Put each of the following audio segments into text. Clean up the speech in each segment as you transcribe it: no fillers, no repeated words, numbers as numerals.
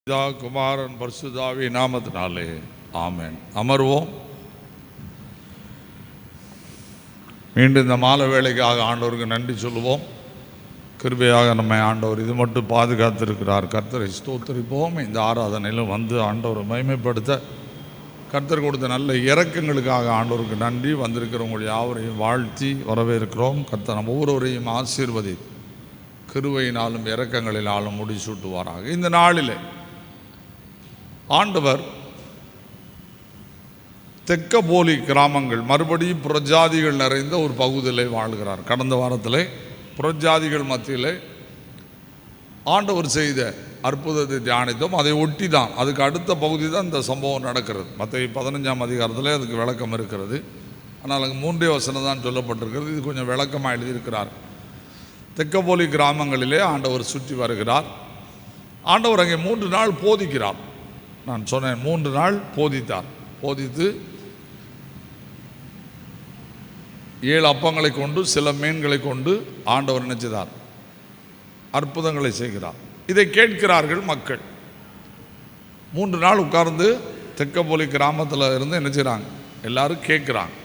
பிதா குமாரன் பரிசுத்தாவி நாமத்தினாலே ஆமென். அமர்வோம். மீண்டும் இந்த மாலை வேளைக்காக ஆண்டவருக்கு நன்றி சொல்லுவோம். கிருபையாக நம்மை ஆண்டவர் இது மட்டும் பாதுகாத்திருக்கிறார். கர்த்தரை ஸ்தோத்திரிப்போம். இந்த ஆராதனையிலும் வந்து ஆண்டவரை மகிமைப்படுத்த கர்த்தர் கொடுத்த நல்ல இரக்கங்களுக்காக ஆண்டவருக்கு நன்றி. வந்திருக்கிறவங்க யாவரையும் வாழ்த்தி வரவேற்கிறோம். கர்த்தர் நம்ம ஒவ்வொருவரையும் ஆசீர்வதி கிருபையினாலும் இரக்கங்களினாலும் முடிசூட்டுவாராக. இந்த நாளிலே ஆண்டவர் தெக்கப்போலி கிராமங்கள், மறுபடியும் புறஜாதிகள் நிறைந்த ஒரு பகுதியிலே வாழ்கிறார். கடந்த வாரத்தில் புறஜாதிகள் மத்தியில் ஆண்டவர் செய்த அற்புதத்தை தியானித்தோம். அதை ஒட்டி தான், அதுக்கு அடுத்த பகுதி தான் இந்த சம்பவம் நடக்கிறது. மத்தேயு 15ஆம் அதிகாரத்தில் அதுக்கு விளக்கம் இருக்கிறது. ஆனால் அங்கே 3 வசனம் தான் சொல்லப்பட்டிருக்கிறது. இது கொஞ்சம் விளக்கமாக எழுதியிருக்கிறார். தெக்கப்போலி கிராமங்களிலே ஆண்டவர் சுற்றி வருகிறார். ஆண்டவர் அங்கே 3 நாள் போதிக்கிறார். நான் சொன்னேன், 3 நாள் போதித்தார். போதித்து 7 அப்பங்களை கொண்டு சில மீன்களை கொண்டு ஆண்டவர் நினைச்சார், அற்புதங்களை செய்கிறார். இதை கேட்கிறார்கள் மக்கள். 3 நாள் உட்கார்ந்து தெக்கப்போலி கிராமத்தில் இருந்து என்ன செய்கிறாங்க, எல்லாரும் கேட்குறாங்க.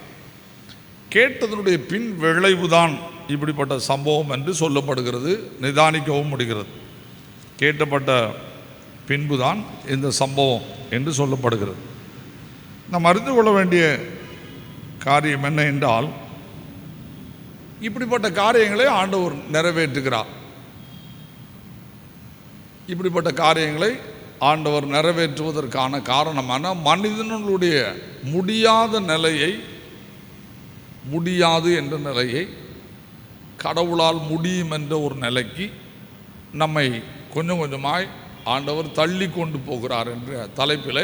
கேட்டதனுடைய பின் விளைவு தான் இப்படிப்பட்ட சம்பவம் என்று சொல்லப்படுகிறது. நிதானிக்கவும் முடிகிறது. கேட்டப்பட்ட பின்புதான் இந்த சம்பவம் என்று சொல்லப்படுகிறது. நாம் அறிந்து கொள்ள வேண்டிய காரியம் என்ன என்றால், இப்படிப்பட்ட காரியங்களை ஆண்டவர் நிறைவேற்றுகிறார். இப்படிப்பட்ட காரியங்களை ஆண்டவர் நிறைவேற்றுவதற்கான காரணமான மனிதனுடைய முடியாத நிலையை, முடியாது என்ற நிலையை கடவுளால் முடியும் என்ற ஒரு நிலைக்கு நம்மை கொஞ்சம் கொஞ்சமாய் ஆண்டவர் தள்ளி கொண்டு போகிறார் என்ற தலைப்பில்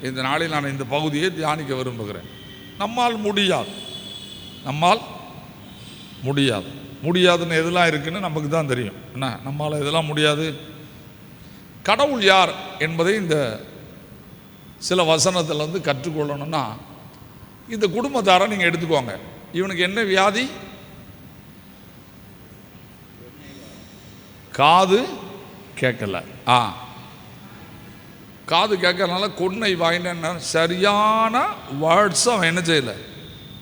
இந்த நாளில் நான் இந்த பகுதியை தியானிக்க விரும்புகிறேன். நம்மால் முடியாது, நம்மால் முடியாது. முடியாதுன்னு எதெல்லாம் இருக்குன்னு நமக்கு தான் தெரியும். என்ன, நம்மால் எதெல்லாம் முடியாது. கடவுள் யார் என்பதை இந்த சில வசனத்தில் வந்து கற்றுக்கொள்ளணும்னா, இந்த குடும்பத்தாரை நீங்கள் எடுத்துக்கோங்க. இவனுக்கு என்ன வியாதி? காது கேட்கல. காது கேட்கறதுனால கொன்னை வாயின்னு சரியான வேர்ட்ஸ் அவன் என்ன செய்யலை.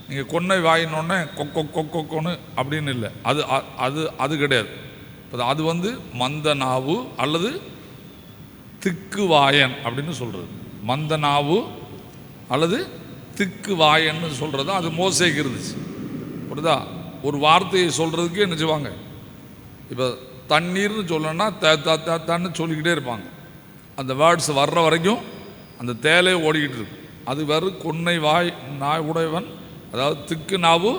நீங்கள் கொன்னை வாயினோடனே கொக்கொன்னு அப்படின்னு இல்லை. அது அது அது கிடையாது. அது வந்து மந்த நாவு அல்லது திக்கு வாயன் அப்படின்னு சொல்கிறது. மந்த நாவு அல்லது திக்கு வாயன்னு சொல்கிறது அது மோசேக்கு இருந்துச்சு. புரியுதா? ஒரு வார்த்தையை சொல்கிறதுக்கு என்ன செய்வாங்க, இப்போ தண்ணீர்னு சொல்லணும்னா தன்னு சொல்லிக்கிட்டே இருப்பாங்க. அந்த வேர்ட்ஸ் வர்ற வரைக்கும் அந்த தேலை ஓடிக்கிட்டு இருக்கும். அது வெறும் கொன்னை வாய் நாய் உடையவன், அதாவது திக்கு நாவு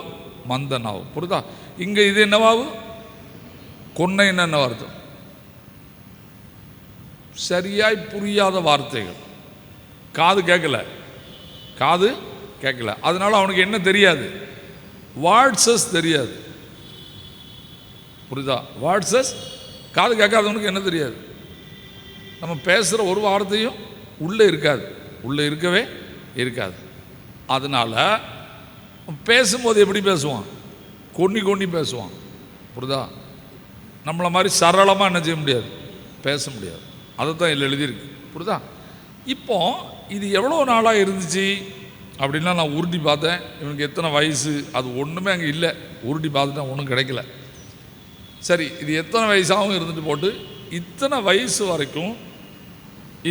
மந்த நாவு. புரியுதா? இங்கே இது என்னவாவு? கொன்னைன்னு என்ன வார்த்தை? சரியாய் புரியாத வார்த்தைகள். காது கேட்கல, காது கேட்கல. அதனால அவனுக்கு என்ன தெரியாது? வேர்ட்ஸஸ் தெரியாது. புரியுதா? வேர்ட்ஸஸ். காது கேட்காதவனுக்கு என்ன தெரியாது? நம்ம பேசுகிற ஒரு வார்த்தையும் உள்ளே இருக்காது, உள்ளே இருக்கவே இருக்காது. அதனால் பேசும்போது எப்படி பேசுவான்? கொன்னி பேசுவான். புரியுதா? நம்மளை மாதிரி சரளமாக என்ன செய்ய முடியாது, பேச முடியாது. அதை தான் இதில் எழுதியிருக்கு. புரியுதா? இப்போ இது எவ்வளோ நாளாக இருந்துச்சு அப்படின்னா நான் உருட்டி பார்த்தேன். இவனுக்கு எத்தனை வயசு அது ஒன்றுமே அங்கே இல்லை. உருட்டி பார்த்துட்டேன், ஒன்றும் கிடைக்கல. சரி, இது எத்தனை வயசாகவும் இருந்துட்டு போட்டு, இத்தனை வயசு வரைக்கும்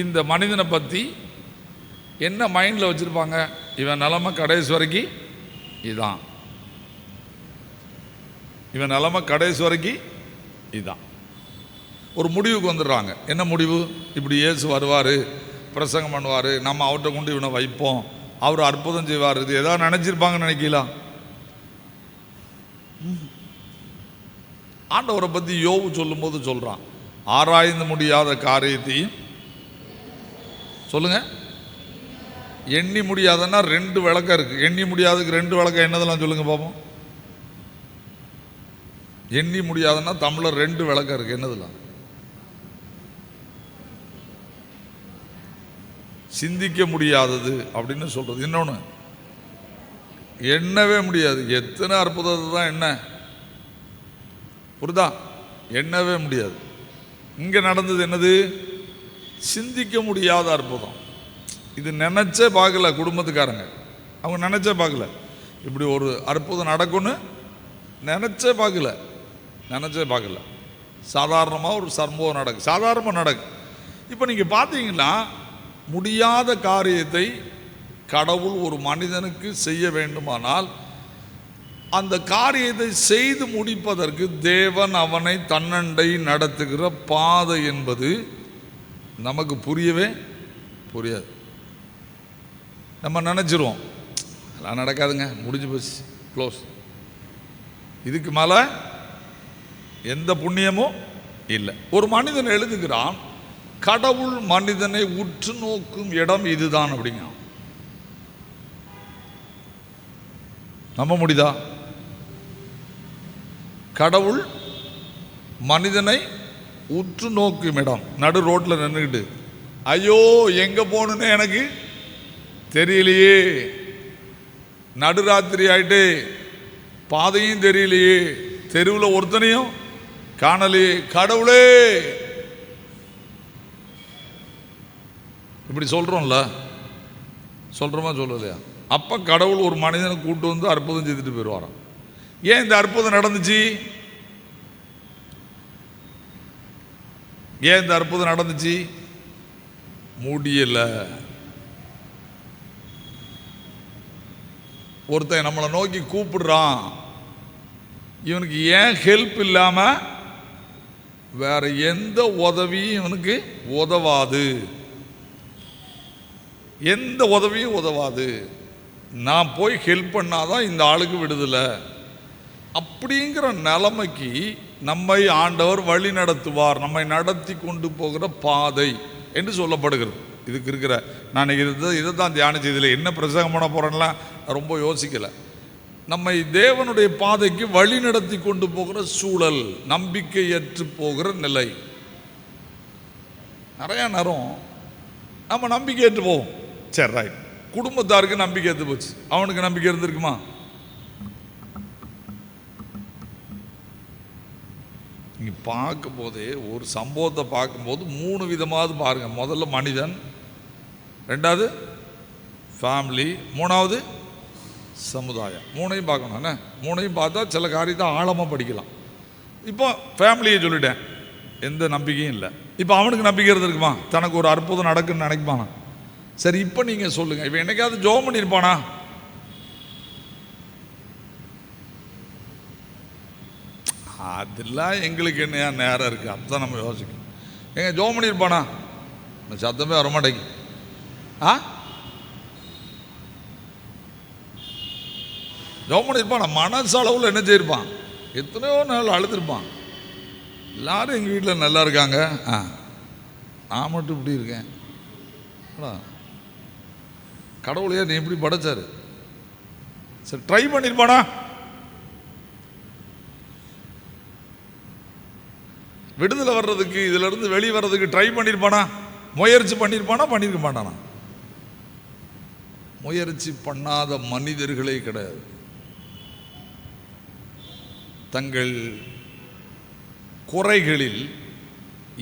இந்த மனிதனை பற்றி என்ன மைண்டில் வச்சுருப்பாங்க? இவன் நிலமை கடைசி வரைக்கும் இதுதான், இவன் நிலமை கடைசி வரைக்கும் இதுதான். ஒரு முடிவுக்கு வந்துடுறாங்க. என்ன முடிவு? இப்படி இயேசு வருவார், பிரசங்கம் பண்ணுவார், நம்ம அவர்கிட்ட கொண்டு இவனை வைப்போம், அவர் அற்புதம் செய்வார். இது எதாவது நினச்சிருப்பாங்கன்னு நினைக்கலாம். ஆண்டவரை பற்றி யோபு சொல்லும்போது சொல்கிறான், ஆராய்ந்து முடியாத காரியத்தையும் சொல்லுங்க, எண்ணி முடியாதன்னா 2 விளக்கம் இருக்குது. எண்ணி முடியாதுக்கு 2 விளக்கம் என்னதெல்லாம் சொல்லுங்க பார்ப்போம். எண்ணி முடியாதுன்னா தமிழில் 2 விளக்கம் இருக்குது. என்னதெல்லாம்? சிந்திக்க முடியாதது அப்படின்னு சொல்கிறது. இன்னொன்று எண்ணவே முடியாது. எத்தனை அற்புதத்தை தான் என்ன, புரியுதா? எண்ணவே முடியாது. இங்கே நடந்தது என்னது? சிந்திக்க முடியாத அற்புதம். இது நினச்சே பார்க்கல குடும்பத்துக்காரங்க, அவங்க நினச்சே பார்க்கல இப்படி ஒரு அற்புதம் நடக்கும்னு நினச்சே பார்க்கல. சாதாரணமாக ஒரு சம்பவம் நடக்கு, சாதாரணமாக நடக்கு. இப்போ நீங்கள் பார்த்தீங்கன்னா முடியாத காரியத்தை கடவுள் ஒரு மனிதனுக்கு செய்ய வேண்டுமானால் அந்த காரியத்தை செய்து முடிப்பதற்கு தேவன் அவனை தன்னண்டை நடத்துகிற பாதை என்பது நமக்கு புரியவே புரியாது. நம்ம நினச்சிருவோம் அதெல்லாம் நடக்காதுங்க, முடிஞ்சு போச்சு, க்ளோஸ், இதுக்கு மேலே எந்த புண்ணியமும் இல்லை. ஒரு மனிதன் எழுதுகிறான், கடவுள் மனிதனை உற்று நோக்கும் இடம் இதுதான் அப்படிங்கிறான். நம்ப முடியுதா? கடவுள் மனிதனை உற்று நோக்கும் இடம். நடு ரோட்டில் நின்றுக்கிட்டு ஐயோ எங்கே போகணுன்னு எனக்கு தெரியலையே, நடுராத்திரி ஆயிட்டு பாதையும் தெரியலையே, தெருவில் ஒருத்தனையும் காணலையே, கடவுளே இப்படி சொல்கிறோம்ல, சொல்கிறோமா சொல்லலையா? அப்போ கடவுள் ஒரு மனிதனை கூட்டு வந்து அற்புதம் செய்துட்டு போயிடுவாராம். ஏன் இந்த அற்புதம் நடந்துச்சு? ஏன் இந்த அற்புதம் நடந்துச்சு? முடியல. ஒருத்தன் நம்மளை நோக்கி கூப்பிடுறான், இவனுக்கு ஏன் ஹெல்ப் இல்லாமல் வேற எந்த உதவியும் இவனுக்கு உதவாது, எந்த உதவியும் உதவாது. நான் போய் ஹெல்ப் பண்ணாதான் இந்த ஆளுக்கு விடுதலை அப்படிங்கிற நிலைமைக்கு நம்மை ஆண்டவர் வழி நடத்துவார். நம்மை நடத்தி கொண்டு போகிற பாதை என்று சொல்லப்படுகிறது. இதுக்கு இருக்கிற நான் இதை தான் தியானிச்சு, இதில் என்ன பிரசங்கம் பண்ண போகிறேன்லாம் ரொம்ப யோசிக்கலை. நம்மை தேவனுடைய பாதைக்கு வழி நடத்தி கொண்டு போகிற சூழல், நம்பிக்கையற்று போகிற நிலை. நிறையா நேரம் நம்ம நம்பிக்கையற்று போவோம். சரி ரைட், குடும்பத்தாருக்கு நம்பிக்கை ஏற்று போச்சு, அவனுக்கு நம்பிக்கை இருந்திருக்குமா? நீங்கள் பார்க்கும் போதே ஒரு சம்பவத்தை பார்க்கும்போது 3 விதமாவது பாருங்கள். முதல்ல மனிதன், ரெண்டாவது ஃபேமிலி, மூணாவது சமுதாயம். 3ஐயும் பார்க்கணும் என்ன? 3ஐயும் பார்த்தா சில காரியத்தை ஆழமாக படிக்கலாம். இப்போ ஃபேமிலியை சொல்லிட்டேன், எந்த நம்பிக்கையும் இல்லை. இப்போ அவனுக்கு நம்பிக்கை இருந்திருக்குமா? தனக்கு ஒரு அற்புதம் நடக்குன்னு நினைக்குமானா? சரி, இப்போ நீங்கள் சொல்லுங்கள், இப்போ என்னைக்காவது ஜெபம் பண்ணியிருப்பானா? அதெல்லாம் எங்களுக்கு என்ன நேரம் இருக்குது, அதுதான் நம்ம யோசிக்கணும். எங்க ஜெபம் பண்ணியிருப்பானா? சத்தமே வரமாட்டேங்க. ஜெபம் பண்ணியிருப்பான், மனசளவில் என்ன செய்யிருப்பான்? எத்தனையோ நாள் அழுதுருப்பான். எல்லாரும் எங்கள் வீட்டில் நல்லா இருக்காங்க, நான் மட்டும் இப்படி இருக்கேன். கடவுளையா நீ இப்படி படைச்சாரு? சரி, ட்ரை பண்ணியிருப்பானா? விடுதலை வர்றதுக்கு, இதிலிருந்து வெளியே வர்றதுக்கு ட்ரை பண்ணியிருப்பானா? முயற்சி பண்ணியிருப்பானா? பண்ணியிருக்க மாட்டானா? முயற்சி பண்ணாத மனிதர்களே கிடையாது. தங்கள் குறைகளில்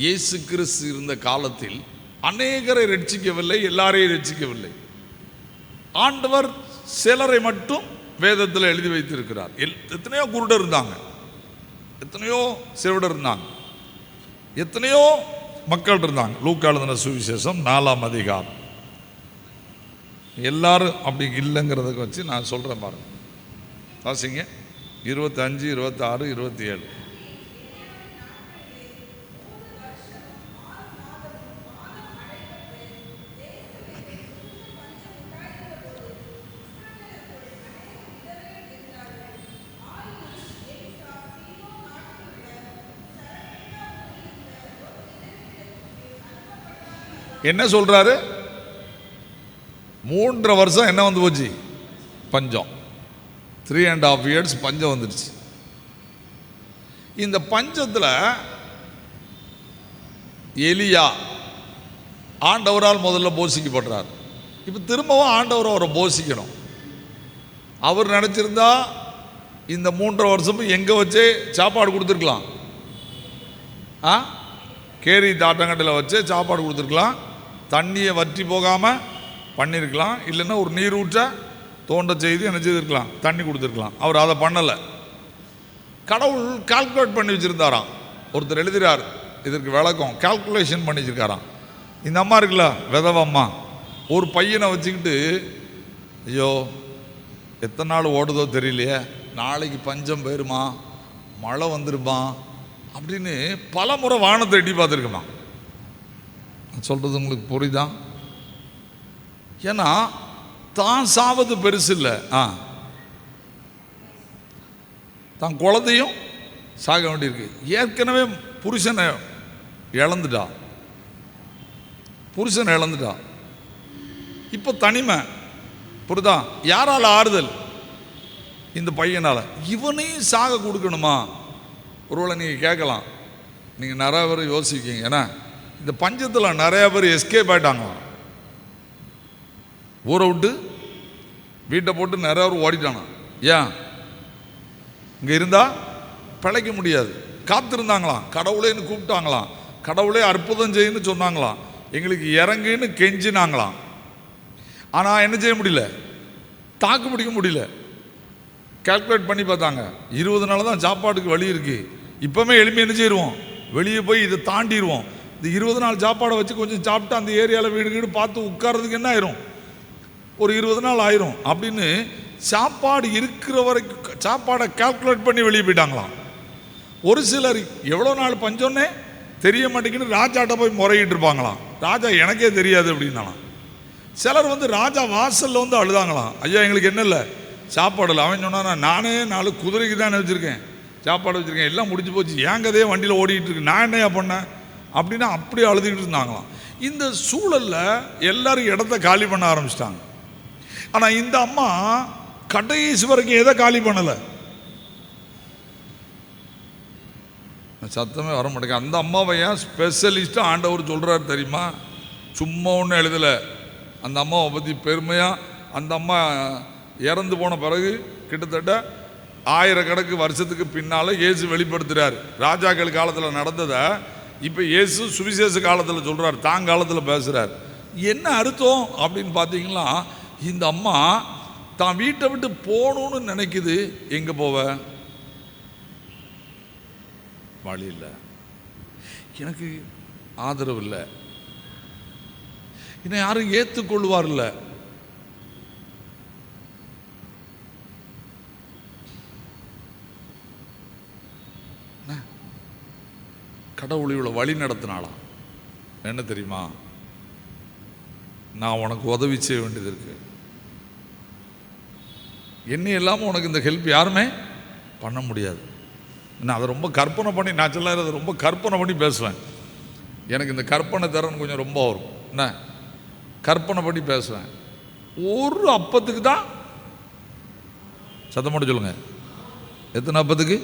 இயேசு கிறிஸ்து இருந்த காலத்தில் அநேகரை ரட்சிக்கவில்லை, எல்லாரையும் ரட்சிக்கவில்லை. ஆண்டவர் சிலரை மட்டும் வேதத்தில் எழுதி வைத்திருக்கிறார். எத்தனையோ குருடர் இருந்தாங்க, எத்தனையோ செவிடர் இருந்தாங்க, எத்தனையோ மக்கள் இருந்தாங்க. லூக்கா எழுதின சுவிசேஷம் 4ஆம் அதிகாரம். எல்லாரும் அப்படி இல்லைங்கிறத வச்சு நான் சொல்கிறேன் பாருங்க. வாசிங்க 25, 26, 27. என்ன சொல்றாரு? 3.5 வருஷம் என்ன வந்து போச்சு? பஞ்சம். 3.5 years பஞ்சம் வந்துடுச்சு. இந்த பஞ்சத்தில் எலியா ஆண்டவரால் முதல்ல போஷிக்கப்படுறார். இப்போ திரும்பவும் ஆண்டவர் அவரை போஷிக்கணும். அவர் நினச்சிருந்தா இந்த 3.5 வருஷமும் எங்கே வச்சே சாப்பாடு கொடுத்துருக்கலாம். கேரி தாட்டங்கட்டில் வச்சு சாப்பாடு கொடுத்துருக்கலாம், தண்ணியை வற்றி போகாமல் பண்ணியிருக்கலாம், இல்லைன்னா ஒரு நீர் ஊற்ற தோண்ட செய்து என்ன செய்திருக்கலாம், தண்ணி கொடுத்துருக்கலாம். அவர் அதை பண்ணலை. கடவுள் கால்குலேட் பண்ணி வச்சுருந்தாராம். ஒருத்தர் எழுதுகிறார் இதற்கு விளக்கம், கால்குலேஷன் பண்ணி வச்சுருக்காராம். இந்த அம்மா இருக்குல்ல, விதவம்மா, ஒரு பையனை வச்சுக்கிட்டு ஐயோ எத்தனை நாள் ஓடுதோ தெரியலையே, நாளைக்கு பஞ்சம் போயிருமா, மழை வந்துருமா அப்படின்னு பல முறை வானத்தை எட்டி பார்த்துருக்குமா. சொல்கிறது உங்களுக்கு புரியுதா? ஏன்னா தான் சாவது பெருசு இல்லை, தான் குழந்தையும் சாக வேண்டியிருக்கு. ஏற்கனவே புருஷனை இழந்துட்டா, இப்போ தனிமை. புரியுதா? யாரால் ஆறுதல்? இந்த பையனால். இவனையும் சாக கொடுக்கணுமா? ஒருவேளை நீங்கள் கேட்கலாம், நீங்கள் நிறைய பேர் யோசிக்கீங்க. ஏன்னா இந்த பஞ்சத்தில் நிறைய பேர் எஸ்கேப் ஆகிட்டாங்க. ஊரை விட்டு வீட்டை போட்டு நிறைய பேர் ஓடிட்டாங்க. ஏன்? இங்கே இருந்தால் பிழைக்க முடியாது. காத்திருந்தாங்களாம், கடவுளேன்னு கூப்பிட்டாங்களாம், கடவுளே அற்புதம் செய்யுன்னு சொன்னாங்களாம், எங்களுக்கு இறங்குன்னு கெஞ்சினாங்களாம். ஆனால் என்ன செய்ய முடியல, தாக்கு பிடிக்க முடியல. கால்குலேட் பண்ணி பார்த்தாங்க, 20 நாள் தான் சாப்பாட்டுக்கு வழி இருக்குது. இப்போவுமே எளிமையாக என்ன செய்வோம், வெளியே போய் இதை தாண்டிடுவோம். இந்த 20 நாள் சாப்பாடை வச்சு கொஞ்சம் சாப்பிட்டு அந்த ஏரியாவில் வீடு வீடு பார்த்து உட்கார்றதுக்கு என்ன ஆயிரும், ஒரு 20 நாள் ஆயிரும் அப்படின்னு சாப்பாடு இருக்கிற வரைக்கும் சாப்பாடை கால்குலேட் பண்ணி வெளியே போயிட்டாங்களாம். ஒரு சிலர் எவ்வளோ நாள் பஞ்சோன்னே தெரிய மாட்டேங்குன்னு ராஜாட்ட போய் முறையிட்டு இருப்பாங்களாம். ராஜா எனக்கே தெரியாது அப்படின்னாலாம். சிலர் ராஜா வாசலில் அழுதாங்களாம், ஐயா எங்களுக்கு என்ன இல்லை சாப்பாடு இல்லை. அவன் சொன்னா, நானே 4 குதிரைக்கு தானே வச்சுருக்கேன், சாப்பாடு வச்சுருக்கேன், எல்லாம் முடிஞ்சு போச்சு, ஏன் கதையே வண்டியில் ஓடிக்கிட்டு இருக்கு, நான் என்னையா பண்ணேன் அப்படின்னா அப்படி அழுதுகிட்டு இருந்தாங்களாம். இந்த சூழலில் எல்லாரும் இடத்த காலி பண்ண ஆரம்பிச்சிட்டாங்க. ஆனால் இந்த அம்மா கடைசி வரைக்கும் எதை காலி பண்ணலை, சத்தமே வர மாட்டேங்க. அந்த அம்மாவை ஏன் ஸ்பெஷலிஸ்ட்டாக ஆண்டவர் சொல்கிறார் தெரியுமா? சும்மா ஒன்றும் எழுதலை. அந்த அம்மாவை பற்றி பெருமையாக, அந்த அம்மா இறந்து போன பிறகு கிட்டத்தட்ட 1000 கணக்கு வருஷத்துக்கு பின்னால் இயேசு வெளிப்படுத்துகிறார். ராஜாக்கள் காலத்தில் நடந்ததை இப்போ இயேசு சுவிசேஷ காலத்தில் சொல்கிறார், தாங்காலத்தில் பேசுகிறார். என்ன அர்த்தம் அப்படின்னு பார்த்தீங்கன்னா, இந்த அம்மா தான் வீட்டை விட்டு போகணுன்னு நினைக்குது. எங்கே போவ, வழி இல்லை, எனக்கு ஆதரவு இல்லை, என்னை யாரும் ஏற்றுக்கொள்வார் இல்லை. கடவுள் இவ்வளோ வழி நடத்தினாலாம். என்ன தெரியுமா, நான் உனக்கு உதவி செய்ய வேண்டியது இருக்கு, என்ன இல்லாமல் உனக்கு இந்த ஹெல்ப் யாருமே பண்ண முடியாது. நான் அதை ரொம்ப கற்பனை பண்ணி, நான் சொல்லாத அதை ரொம்ப கற்பனை பண்ணி பேசுவேன். எனக்கு இந்த கற்பனை திறன் கொஞ்சம் ரொம்ப வரும். என்ன கற்பனை பண்ணி பேசுவேன். ஒரு அப்பத்துக்கு தான், சத்தம் மட்டும் சொல்லுங்க, எத்தனை அப்பத்துக்கு?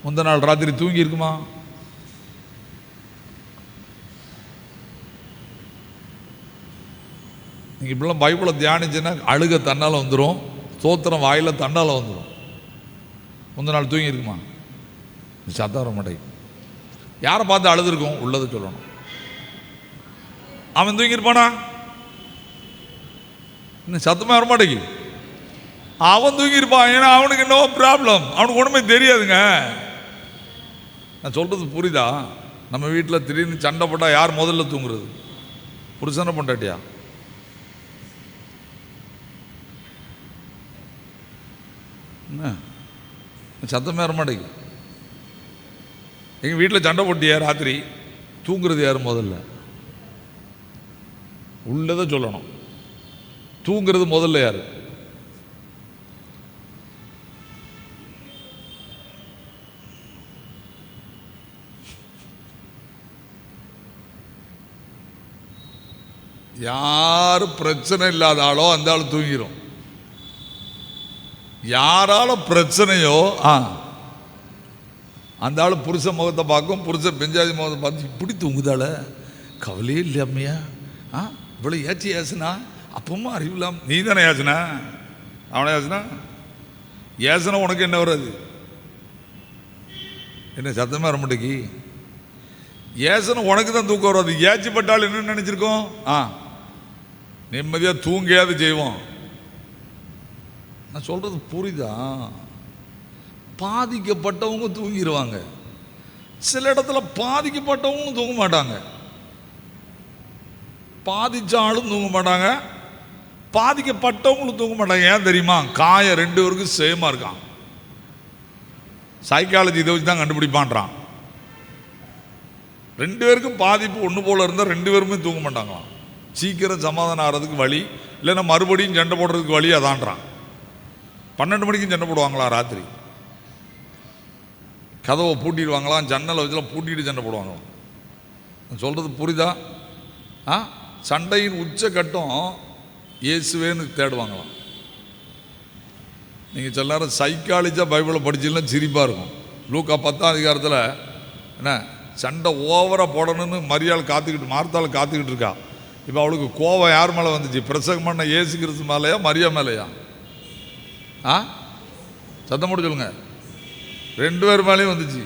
முந்தின நாள் ராத்திரி தூங்கி இருக்குமா? நீங்கள் இப்படிலாம் பைபிளை தியானிச்சுன்னா அழுக தன்னால் வந்துடும், ஸ்தோத்திரம் வாயில் தன்னால் வந்துடும். முந்தின நாள் தூங்கி இருக்குமா? சத்தம் வர மாட்டேங்குது. யாரை பார்த்து அழுதுருக்கும்? உள்ளதை சொல்லணும். அவன் தூங்கியிருப்பானா? இன்னும் சத்தமாக வர மாட்டேங்குது. அவன் தூங்கியிருப்பான், ஏன்னா அவனுக்கு என்ன ப்ராப்ளம், அவனுக்கு ஒன்றுமே தெரியாதுங்க. நான் சொல்கிறது புரியுதா? நம்ம வீட்டில் திடீர்னு சண்டை போட்டால் யார் முதல்ல தூங்குறது? புருஷனை பொண்டாட்டியா? என்ன சத்தமே வர மாட்டேங்குது. எங்கள் வீட்டில் சண்டை போட்டியா ராத்திரி, தூங்குறது யார் முதல்ல? உள்ளதை சொல்லணும். தூங்குறது முதல்ல யார்? யார் பிரச்சனை இல்லாத ஆளோ அந்த ஆள் தூங்கிடும். யாரால பிரச்சனையோ அந்த ஆள் புருஷ முகத்தை பார்க்கும், புருஷ பெஞ்சாதி முகத்தை பார்த்து இப்படி தூங்குதால, கவலையே இல்லையா இவ்வளோ ஏச்சி ஏசுனா, அப்பமா அறிவில்லாம் நீ தானே ஏசுனா, அவனை ஏசுனா, ஏசுனா உனக்கு என்ன வராது? என்ன சத்தமாக வர மாட்டேங்கி? ஏசன உனக்கு தான் தூக்கம் வராது. ஏச்சிப்பட்டால் என்ன நினைச்சிருக்கோம்? நிம்மதியாக தூங்கியாவது செய்வோம். நான் சொல்றது புரியுதா? பாதிக்கப்பட்டவங்க தூங்கிடுவாங்க, சில இடத்துல பாதிக்கப்பட்டவங்களும் தூங்க மாட்டாங்க. பாதிச்சாலும் தூங்க மாட்டாங்க, பாதிக்கப்பட்டவங்களும் தூங்க மாட்டாங்க. ஏன் தெரியுமா? காயம் 2 பேருக்கும் சேமா இருக்கான். சைக்காலஜி இதை வச்சு தான் கண்டுபிடிப்பான்றான். 2 பேருக்கும் பாதிப்பு ஒன்று போல இருந்தால் 2 பேருமே தூங்க மாட்டாங்களாம். சீக்கிரம் சமாதானம் ஆகிறதுக்கு வழி, இல்லைன்னா மறுபடியும் சண்டை போடுறதுக்கு வழி அதான்றான். 12 மணிக்கும் சண்டை போடுவாங்களா? ராத்திரி கதவை பூட்டிடுவாங்களாம், ஜன்னலை வச்சுலாம் பூட்டிட்டு சண்டை போடுவாங்களாம். சொல்கிறது புரியுதா? சண்டையின் உச்ச கட்டம் இயேசுவேன்னு தேடுவாங்களாம். நீங்கள் சில நேரம் சைக்காலஜியாக பைபிளை படிச்சிங்கன்னா சிரிப்பாக இருக்கும். லூக்கா 10ஆம் அதிகாரத்தில் என்ன சண்டை ஓவராக போடணும்னு மார்த்தாள் காத்துக்கிட்டு இருக்கா. இப்போ அவளுக்கு கோவம் யார் மேலே வந்துச்சு? பிரசங்கம் பண்ண இயேசு கிறிஸ்து மேலேயா மரியா மேலேயா? சத்தம் போட்டு சொல்லுங்க. 2 பேர் மேலேயும் வந்துச்சு.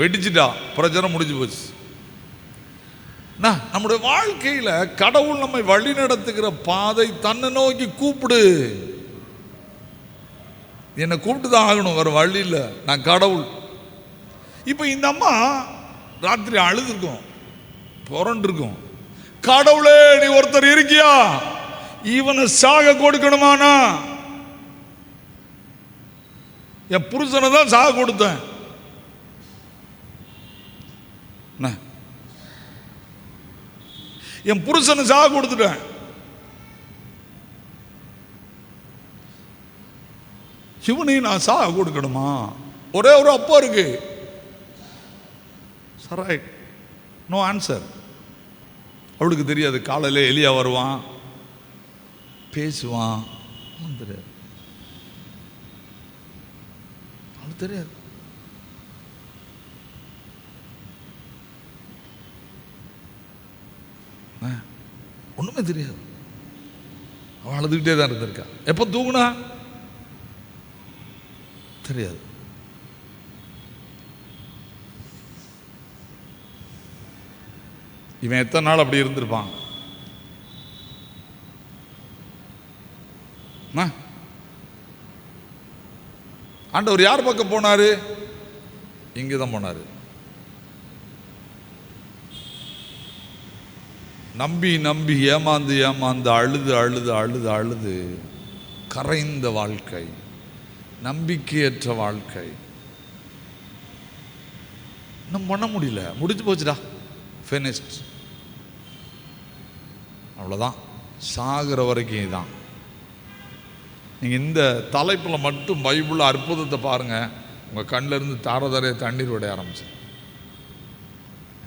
வெடிச்சிட்டா, பிரச்சனை முடிஞ்சு போச்சு. நம்முடைய வாழ்க்கையில் கடவுள் நம்மை வழி நடத்துகிற பாதை தன்னை நோக்கி கூப்பிடு. என்னை கூப்பிட்டு தான் ஆகணும், வேற வழி இல்லை. நான் கடவுள். இப்போ இந்த அம்மா ராத்திரி அழுதுருக்கும், புரண்டிருக்கும். கடவுளே, நீ ஒருத்தர் இருக்கியா? இவனை சாக கொடுக்கணுமானா? என் புருஷனை தான் சாக கொடுத்தேன். என் புருஷனை சாக கொடுத்துட்டேன். இவனையும் நான் சாக கொடுக்கணுமா? ஒரே ஒரு அப்பா இருக்கு. சரி, நோ ஆன்சர். அவளுக்கு தெரியாது. காலையில் எலியா வருவான், பேசுவான், தெரியாது. அவளுக்கு தெரியாது. ஒண்ணுமே தெரியாது. அவள் அழுதுகிட்டே தான் இருந்திருக்கா. எப்போ தூங்குனா தெரியாது. இவன் எத்தனை நாள் அப்படி இருந்திருப்பான்? ஆண்டவர் யார் பக்கம் போனாரு? இங்கதான் போனாரு. நம்பி நம்பி ஏமாந்து ஏமாந்து அழுது அழுது அழுது அழுது கரைந்த வாழ்க்கை, நம்பிக்கையற்ற வாழ்க்கை. இன்னும் பண்ண முடியல, முடிஞ்சு போச்சுடா, ஃபினிஷ்ட். அவ்வளோதான், சாகிற வரைக்கும் இதுதான். நீங்கள் இந்த தலைப்பில் மட்டும் பைபிளில் அற்புதத்தை பாருங்கள், உங்கள் கண்ணில் இருந்து தார தாரைய தண்ணீர் விட ஆரம்பிச்சு.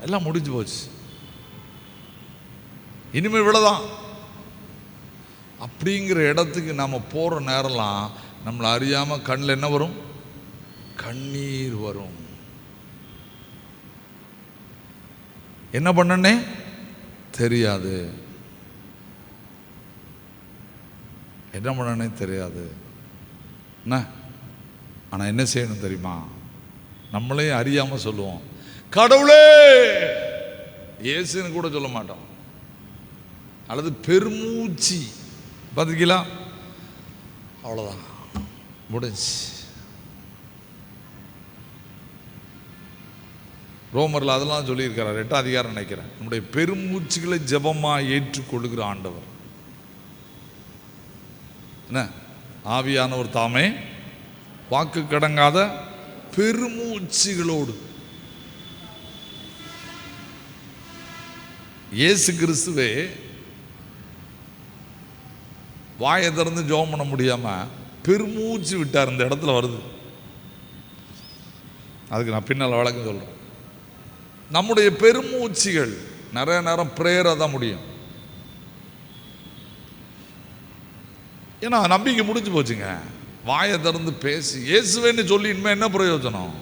எல்லாம் முடிஞ்சு போச்சு, இனிமேல் இவ்வளோதான் அப்படிங்கிற இடத்துக்கு நம்ம போகிற நேரம்லாம் நம்மளை அறியாமல் கண்ணில் என்ன வரும்? கண்ணீர் வரும். என்ன பண்ணனே தெரியாது, என்ன பண்ணனே தெரியாது. என்ன ஆனால் என்ன செய்யணும் தெரியுமா? நம்மளே அறியாமல் சொல்லுவோம், கடவுளே. இயேசுன்னு கூட சொல்ல மாட்டோம். அல்லது பெருமூச்சு, பார்த்துக்கலாம், அவ்வளோதான், முடிஞ்சு. ரோமரில் அதெல்லாம் சொல்லியிருக்கிறார், 8ஆம் அதிகாரம் நினைக்கிறேன். நம்முடைய பெருமூச்சுகளை ஜெபமாக ஏற்றுக்கொள்ளுகிற ஆண்டவர் என்ன? ஆவியானவர் தாமே வாக்கு கடங்காத பெருமூச்சுகளோடு இயேசு கிறிஸ்துவே வாயை திறந்து ஜெபம் பண்ண முடியாமல் பெருமூச்சு விட்டார். இந்த இடத்துல வருது, அதுக்கு நான் பின்னால் வழக்கம் சொல்கிறேன். நம்முடைய பெருமூச்சுகள் நிறைய நேரம் பிரேயராக தான் முடியும். ஏன்னா நம்பிக்கை முடிஞ்சு போச்சுங்க. வாயை திறந்து பேசி இயேசுவேன்னு சொல்லி இனிமேல் என்ன பிரயோஜனம்?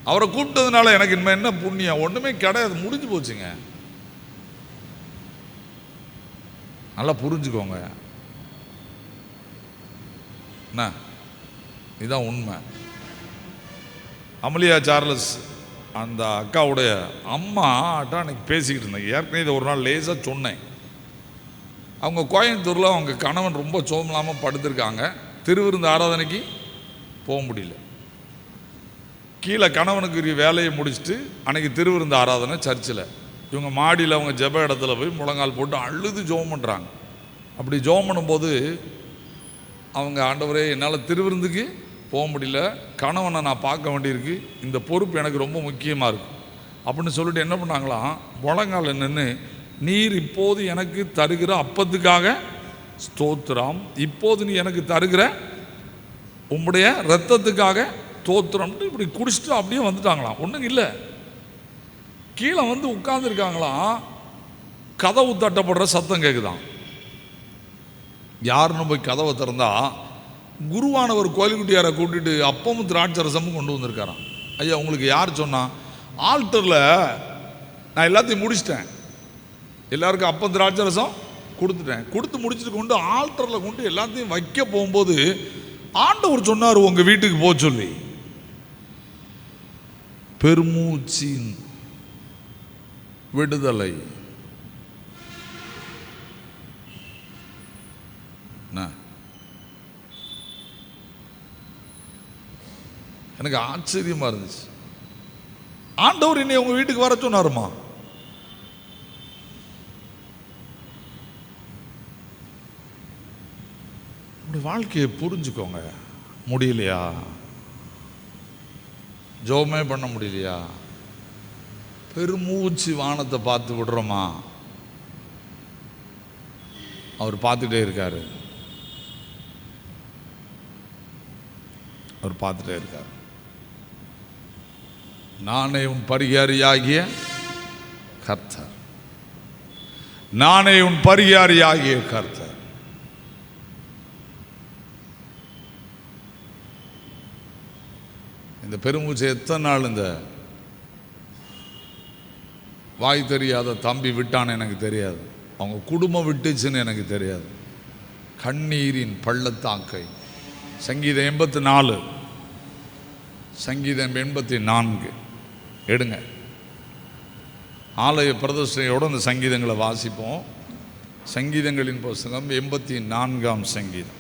அவரை கூப்பிட்டதுனால எனக்கு இனிமேல் என்ன புண்ணியம்? ஒன்றுமே கிடையாது, முடிஞ்சு போச்சுங்க. நல்லா புரிஞ்சுக்கோங்க, என்ன இதுதான் உண்மை. அமலியா சார்லஸ் அந்த அக்காவுடைய அம்மாட்டா அன்றைக்கி பேசிக்கிட்டு இருந்தேன். ஏற்கனவே இதை ஒரு நாள் லேசாக சொன்னேன். அவங்க கோயம்புத்தூரில் அவங்க கணவன் ரொம்ப சோமலாமல் படுத்திருக்காங்க. திருவிருந்து ஆராதனைக்கு போக முடியல. கீழே கணவனுக்கு வேலையை முடிச்சுட்டு அன்றைக்கி திருவிருந்து ஆராதனை சர்ச்சில். இவங்க மாடியில் அவங்க ஜெப இடத்துல போய் முழங்கால் போட்டு அழுது ஜெபம் பண்ணுறாங்க. அப்படி ஜெபம் பண்ணும்போது அவங்க, ஆண்டவரே என்னால் திருவிருந்துக்கு போக முடியல, கணவனை நான் பார்க்க வேண்டியிருக்கு, இந்த பொறுப்பு எனக்கு ரொம்ப முக்கியமாக இருக்குது அப்படின்னு சொல்லிட்டு என்ன பண்ணாங்களாம், முழங்கால் நின்று, நீர் இப்போது எனக்கு தருகிற அப்பத்துக்காக ஸ்தோத்திரம், இப்போது நீ எனக்கு தருகிற உம்முடைய இரத்தத்துக்காக ஸ்தோத்திரம்ட்டு இப்படி குடிச்சிட்டு அப்படியே வந்துட்டாங்களாம். ஒன்றும் இல்லை, கீழே வந்து உட்கார்ந்துருக்காங்களாம். கதவு தட்டப்படுற சத்தம் கேட்குதான். யாருன்னு போய் கதவை திறந்தா குருவானவர் கோயில்குட்டியாரை கூட்டிட்டு அப்பமும் திராட்சரசமும் கொண்டு வந்திருக்காராம். ஐயா, உங்களுக்கு யார் சொன்னா? ஆல்டரில் நான் எல்லாத்தையும் முடிச்சிட்டேன், எல்லாருக்கும் அப்பம் திராட்சரசம் கொடுத்துட்டேன், கொடுத்து முடிச்சுட்டு கொண்டு ஆல்டரில் கொண்டு எல்லாத்தையும் வைக்க போகும்போது ஆண்டவர் சொன்னார், உங்கள் வீட்டுக்கு போக சொல்லி. பெருமூச்சின் விடுதலை. எனக்கு ஆச்சரியமா இருந்துச்சு. ஆண்டவர் என்னை உங்க வீட்டுக்கு வர சொன்னாருமா. வாழ்க்கையை புரிஞ்சுக்கோங்க. முடியலையா? ஜோமே பண்ண முடியலையா? பெருமூச்சு வானத்தை பார்த்து விடுறோமா? அவர் பார்த்துட்டே இருக்காரு, அவர் பார்த்துட்டே இருக்கார். நானே உன் பரிகாரியாகிய கர்த்தர், நானே உன் பரிகாரியாகிய கர்த்தர். இந்த பெருமூச்சை எத்தனை நாள் இந்த வாய் தெரியாத தம்பி விட்டான்னு எனக்கு தெரியாது, அவங்க குடும்பம் விட்டுச்சுன்னு எனக்கு தெரியாது. கண்ணீரின் பள்ளத்தாக்கை. சங்கீதம் 84, சங்கீதம் 84 எடுங்க. ஆலய பிரதிஷ்டையோடு அந்த சங்கீதங்களை வாசிப்போம். சங்கீதங்களின் புஸ்தகம் 84ஆம் சங்கீதம்.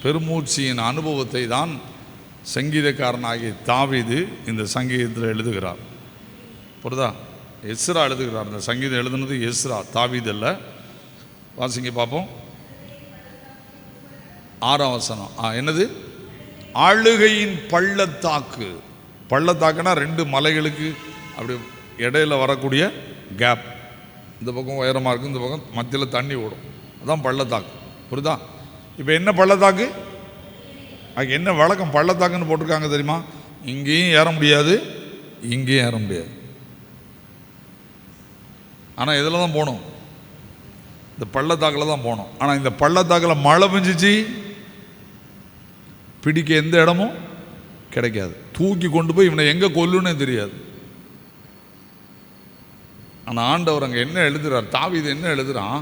பெருமூச்சியின் அனுபவத்தை தான் சங்கீதக்காரனாகிய தாவீது இந்த சங்கீதத்தில் எழுதுகிறார். புரியுதா? எஸ்ரா எழுதுகிறார். இந்த சங்கீதம் எழுதுனது எஸ்ரா, தாவீது அல்ல. வாசிங்க பார்ப்போம். 6ஆம் வசனம். என்னது? ஆளுகையின் பள்ளத்தாக்கு. பள்ளத்தாக்குனா 2 மலைகளுக்கு அப்படி இடையில வரக்கூடிய கேப். இந்த பக்கம் உயரமாக இருக்கும், இந்த பக்கம் மத்தியில் தண்ணி ஓடும், அதுதான் பள்ளத்தாக்கு. புரியுதா? இப்போ என்ன பள்ளத்தாக்கு? அதுக்கு என்ன வழக்கம் பள்ளத்தாக்குன்னு போட்டிருக்காங்க தெரியுமா? இங்கேயும் ஏற முடியாது, இங்கேயும் ஏற முடியாது. ஆனால் இதில் தான் போகணும், இந்த பள்ளத்தாக்கில் தான் போகணும். ஆனால் இந்த பள்ளத்தாக்கில் மழை பெஞ்சிச்சு, பிடிக்க எந்த இடமும் கிடைக்காது. தூக்கி கொண்டு போய் இவனை எங்கே கொல்லுன்னே தெரியாது. ஆனால் ஆண்டவர் அங்கே என்ன எழுதுறார்? தாவீது என்ன எழுதுறான்?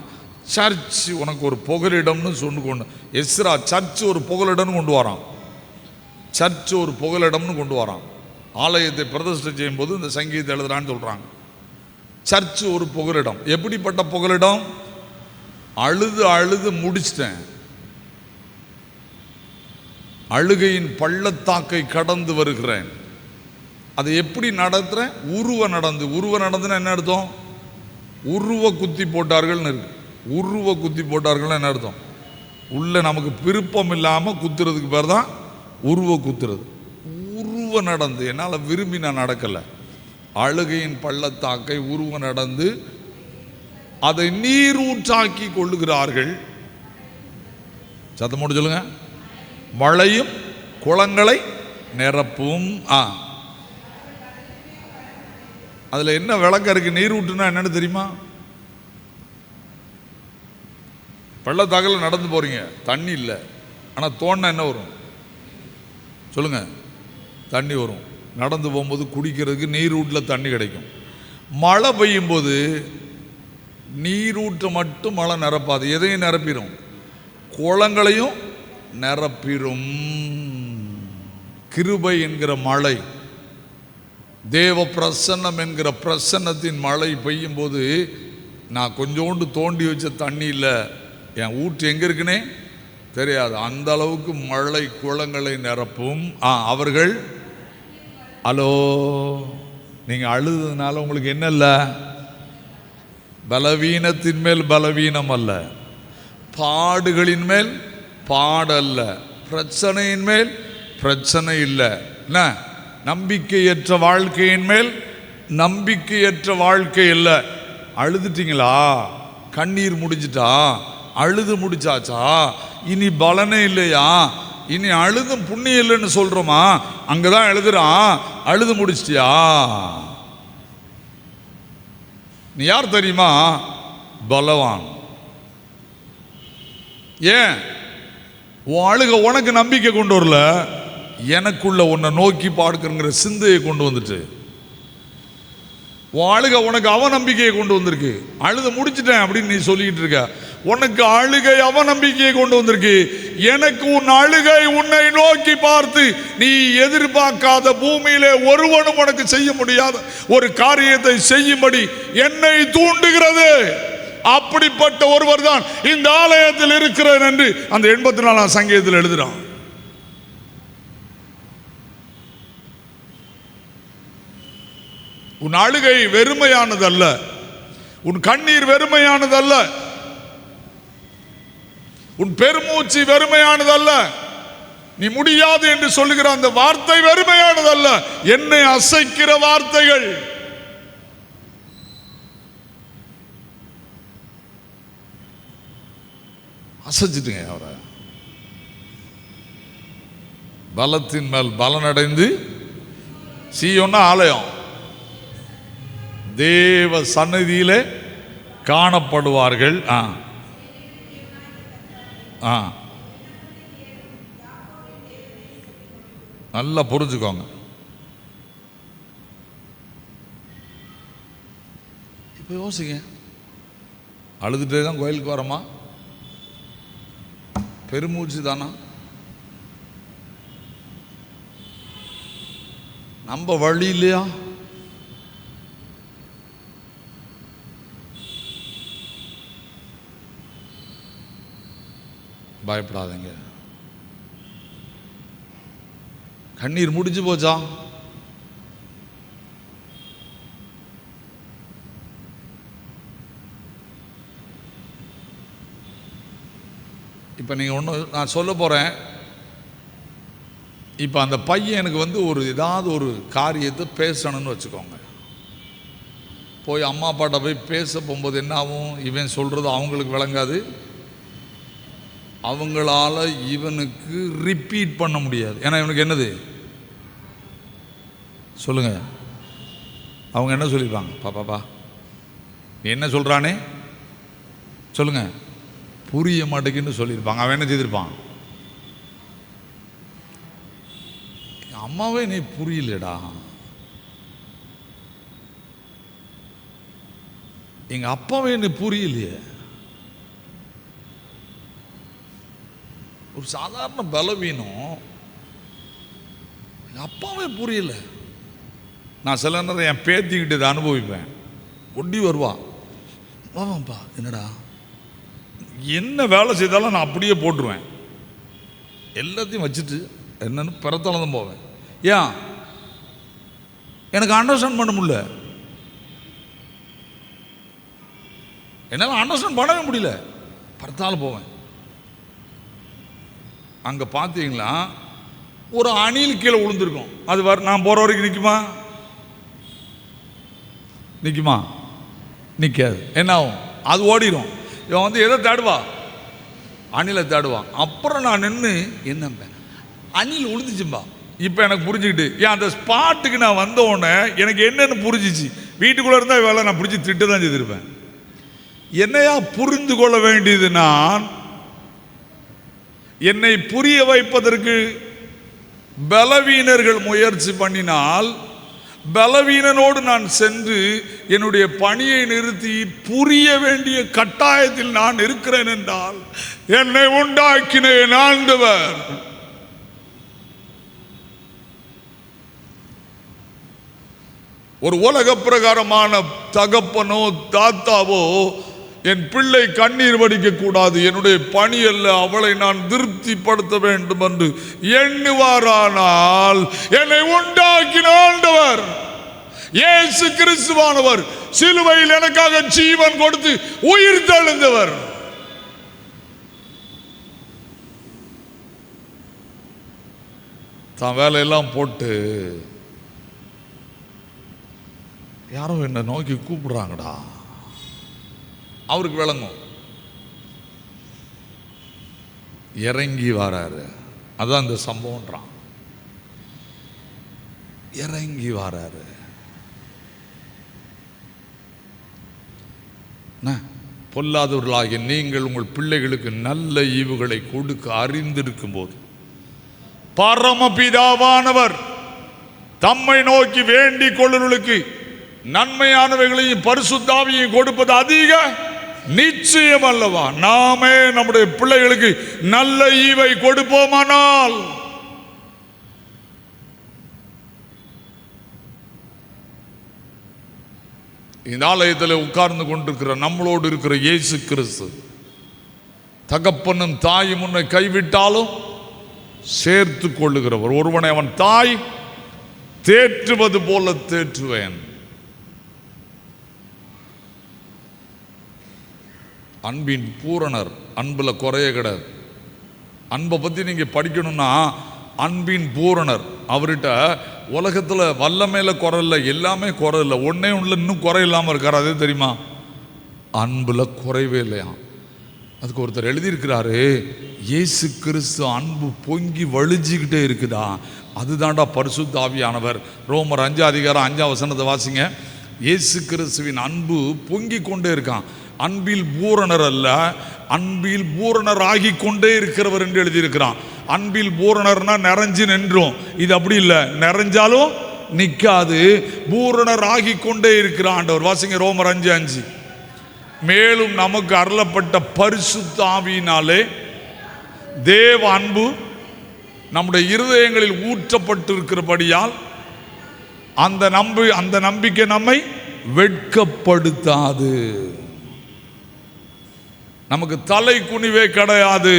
சர்ச் உனக்கு ஒரு புகலிடம்னு சொல்லி கொண்டு, எஸ்ரா சர்ச் ஒரு புகலிடம்னு கொண்டு வரான். சர்ச் ஒரு புகலிடம்னு கொண்டு வரான். ஆலயத்தை பிரதிஷ்டை செய்யும் போது இந்த சங்கீதத்தை எழுதுறான்னு சொல்றாங்க. சர்ச் ஒரு புகலிடம். எப்படிப்பட்ட புகலிடம்? அழுது அழுது முடிச்சிட்டேன், அழுகையின் பள்ளத்தாக்கை கடந்து வருகிறேன். அதை எப்படி நடத்துறேன்? உருவ நடந்துன்னா என்ன அர்த்தம்? உருவ குத்தி போட்டார்கள்னு இருக்கு. உருவ குத்தி போட்டார்கள் என்ன அர்த்தம்? உள்ள நமக்கு விருப்பம் இல்லாமல் குத்துறதுக்கு பேர் தான் உருவ குத்துறது. உருவ நடந்து, என்னால் விரும்பி நான் நடக்கலை. அழுகையின் பள்ளத்தாக்கை உருவ நடந்து அதை நீரூற்றாக்கி கொள்ளுகிறார்கள். சத்தமோடு சொல்லுங்க. மழையும் குளங்களை நிரப்பும். அதுல என்ன விளக்கம் இருக்கு? நீரூற்றுனா என்னன்னு தெரியுமா? பள்ளத்தாக்கில் நடந்து போறீங்க, தண்ணி இல்லை, ஆனால் தோண்டினா என்ன வரும் சொல்லுங்க? தண்ணி வரும். நடந்து போகும்போது குடிக்கிறதுக்கு நீரூட்டில் தண்ணி கிடைக்கும். மழை பெய்யும் போது நீரூற்றை மட்டும் மழை நிரப்பாது, எதையும் நிரப்பிடும், குளங்களையும் நிரப்பிரும். கிருபை என்கிற மழை, தேவ பிரசன்னம் என்கிற பிரசன்னத்தின் மழை பெய்யும் போது நான் கொஞ்சோண்டு தோண்டி வச்ச தண்ணியில் என் ஊற்று எங்கே இருக்குன்னே தெரியாது. அந்த அளவுக்கு மழை குளங்களை நிரப்பும். அவர்கள் ஹலோ, நீங்கள் அழுதுனால உங்களுக்கு என்ன இல்லை? பலவீனத்தின் மேல் பலவீனம் அல்ல, பாடுகளின் மேல் பாடல்ல, பிரச்சனையின் மேல் பிரச்சனை இல்லை. என்ன? நம்பிக்கையற்ற வாழ்க்கையின் மேல் நம்பிக்கையற்ற வாழ்க்கை இல்லை. அழுதுட்டீங்களா? கண்ணீர் முடிஞ்சிட்டா? அழுது முடிச்சாச்சா? இனி பலனே இல்லையா? இனி அழுதும் புண்ணியம் இல்லைன்னு சொல்றோமா? அங்கதான் எழுதுறான், அழுது முடிச்சிட்டியா? நீ யார் தெரியுமா? பலவான். ஏன்? உன் அழுக உனக்கு நம்பிக்கை கொண்டு வரல, எனக்குள்ள உன்னை நோக்கி பார்க்கிற சிந்தையை கொண்டு வந்துட்டு. உன் அழுக உனக்கு அவநம்பிக்கையை கொண்டு வந்திருக்கு. அழுத முடிச்சிட்டேன் அப்படின்னு நீ சொல்லிக்கிட்டு இருக்க. உனக்கு அழுகை அவநம்பிக்கையை கொண்டு வந்திருக்கு. எனக்கு உன் அழுகை உன்னை நோக்கி பார்த்து நீ எதிர்பார்க்காத பூமியிலே ஒருவனும் உனக்கு செய்ய முடியாத ஒரு காரியத்தை செய்யும்படி என்னை தூண்டுகிறது. அப்படிப்பட்ட ஒருவர் தான் இந்த ஆலயத்தில் இருக்கிறார் என்று அந்த 84ஆம் சங்கீதத்தில் எழுதுறான். உன் அழுகை வெறுமையானதல்ல, உன் கண்ணீர் வெறுமையானதல்ல, உன் பெருமூச்சு வெறுமையானதல்ல, நீ முடியாது என்று சொல்லுகிற அந்த வார்த்தை வெறுமையானதல்ல, என்னை அசைக்கிற வார்த்தைகள். அசைச்சிட்டுங்க அவரை. பலத்தின் மேல் பலனடைந்து, சீயோன்னா ஆலயம், தேவ சந்நிதியிலே காணப்படுவார்கள். நல்லா புரிஞ்சுக்கோங்க. இப்போ யோசிங்க, அழுதுட்டே தான் கோயிலுக்கு வரமா? பெருமூச்சு தானா? நம்ம வழி இல்லையா? பயப்படாதீங்க. கண்ணீர் முடிஞ்சு போச்சா? இப்போ நீங்கள் ஒன்று நான் சொல்ல போகிறேன். இப்போ அந்த பையன் எனக்கு ஒரு ஏதாவது ஒரு காரியத்தை பேசணும்னு வச்சுக்கோங்க. போய் அம்மா அப்பாட்ட போய் பேச போகும்போது என்ன ஆகும்? இவன் சொல்கிறது அவங்களுக்கு விளங்காது, அவங்களால இவனுக்கு ரிப்பீட் பண்ண முடியாது. ஏன்னா இவனுக்கு என்னது சொல்லுங்க, அவங்க என்ன சொல்லியிருப்பாங்க? பாப்பாப்பா நீ என்ன சொல்கிறானே சொல்லுங்க, புரிய மாட்டேங்குன்னு சொல்லியிருப்பாங்க. அவன் என்ன செய்திருப்பான்? அம்மாவே நீ புரியலடா, எங்க அப்பாவே நீ புரியலையே. ஒரு சாதாரண பலவீனம், அப்பாவே புரியல. நான் சில நேரம் என் பேத்திக்கிட்டு இதை அனுபவிப்பேன். ஒட்டி வருவா, வாப்பா என்னடா, என்ன வேலை செய்தாலும் நான் அப்படியே போட்டுருவேன், எல்லாத்தையும் வச்சுட்டு என்னன்னு பிறத்தளம் போவேன். ஏன்? எனக்கு அண்டர்ஸ்டாண்ட் பண்ண முடியல, என்னால் அண்டர்ஸ்டாண்ட் பண்ணவே முடியல, பிறத்தாலும் போவேன். அங்கே பார்த்தீங்களா ஒரு அணில் கீழே விழுந்திருக்கும். அது நான் போகிற வரைக்கும் நிற்குமா? நிற்குமா? நிற்காது. என்ன ஆகும்? அது ஓடிடும். இவன் எதை தேடுவா? அணிலை தேடுவான். அப்புறம் நான் நின்று என்ன அணில் விழுந்துச்சும்பா. இப்போ எனக்கு புரிஞ்சுக்கிட்டு, ஏன் அந்த ஸ்பாட்டுக்கு நான் வந்த உடனே எனக்கு என்னென்னு புரிஞ்சிச்சு. வீட்டுக்குள்ளே இருந்தால் வேலை நான் பிடிச்சி திட்டு தான் செய்திருப்பேன். என்னையா புரிந்து கொள்ள வேண்டியது? நான் என்னை புரிய வைப்பதற்கு பலவீனர்கள் முயற்சி பண்ணினால் பலவீனனோடு நான் சென்று என்னுடைய பணியை நிறுத்தி புரிய வேண்டிய கட்டாயத்தில் நான் இருக்கிறேன் என்றால் என்னை உண்டாக்கின என் ஆண்டவர் ஒரு உலக பிரகாரமான தகப்பனோ தாத்தாவோ என் பிள்ளை கண்ணீர் வடிக்க கூடாது, என்னுடைய பணி அல்ல, அவளை நான் திருப்திப்படுத்த வேண்டும் என்று எண்ணுவாரானால் என்னை உண்டாக்கின ஆண்டவர் இயேசு கிறிஸ்துவானவர் சிலுவையில் எனக்காக ஜீவன் கொடுத்து உயிர் தெழுந்தவர். தான் வேலையெல்லாம் போட்டு யாரோ என்னை நோக்கி கூப்பிடுறாங்கடா, அவருக்கு விளங்கும், இறங்கி வராரு. அதான் இந்த சம்பவம்ன்றான், இறங்கி வராரு. பொல்லாதவர்களாகிய நீங்கள் உங்கள் பிள்ளைகளுக்கு நல்ல ஈவுகளை கொடுக்க அறிந்திருக்கும் போது பரமபிதாவானவர் தம்மை நோக்கி வேண்டிக் கொள்ளுவர்களுக்கு நன்மையானவைகளையும் பரிசுத்த ஆவியையும் கொடுப்பது அதிக நிச்சயம் அல்லவா? நாமே நம்முடைய பிள்ளைகளுக்கு நல்ல ஈவை கொடுப்போமானால் இந்த ஆலயத்தில் உட்கார்ந்து கொண்டிருக்கிற நம்மளோடு இருக்கிற இயேசு கிறிஸ்து தகப்பனும் தாயும் உன்னை கைவிட்டாலும் சேர்த்து கொள்ளுகிறவர். ஒருவனை அவன் தாய் தேற்றுவது போல தேற்றுவேன். அன்பின் பூரணர், அன்புல குறைய கிடையாது. அன்பை பற்றி நீங்கள் படிக்கணும்னா அன்பின் பூரணர், அவர்கிட்ட உலகத்தில் வல்லமையில குறை இல்லை, எல்லாமே குறை இல்லை, ஒன்னே ஒன்றில் இன்னும் குறை இல்லாமல் இருக்கார். அதே தெரியுமா? அன்புல குறைவே இல்லையா. அதுக்கு ஒருத்தர் எழுதியிருக்கிறாரு, இயேசு கிறிஸ்து அன்பு பொங்கி வழிஞ்சிக்கிட்டே இருக்குதா, அதுதான்டா பரிசுத்த ஆவியானவர். ரோமர் 5:5 வாசிங்க. இயேசு கிறிஸ்துவின் அன்பு பொங்கி கொண்டே இருக்கான். அன்பில் பூரணர் அல்ல, அன்பில் பூரணர் ஆகி கொண்டே இருக்கிறவர் என்று எழுதியிருக்கிறான். அன்பில் பூரணர்னா நிறைஞ்சு நின்றோம், இது அப்படி இல்லை, நிறைஞ்சாலும் நிற்காது, பூரணர் ஆகி கொண்டே இருக்கிற ஆண்டவர். வாசிங்க ரோமர் 5:5. மேலும் நமக்கு அருளப்பட்ட பரிசுத்த ஆவியினாலே தேவ அன்பு நம்முடைய இருதயங்களில் ஊற்றப்பட்டிருக்கிறபடியால் அந்த நம்பிக்கை நம்மை வெட்கப்படுத்தாது. நமக்கு தலை குனிவே கிடையாது.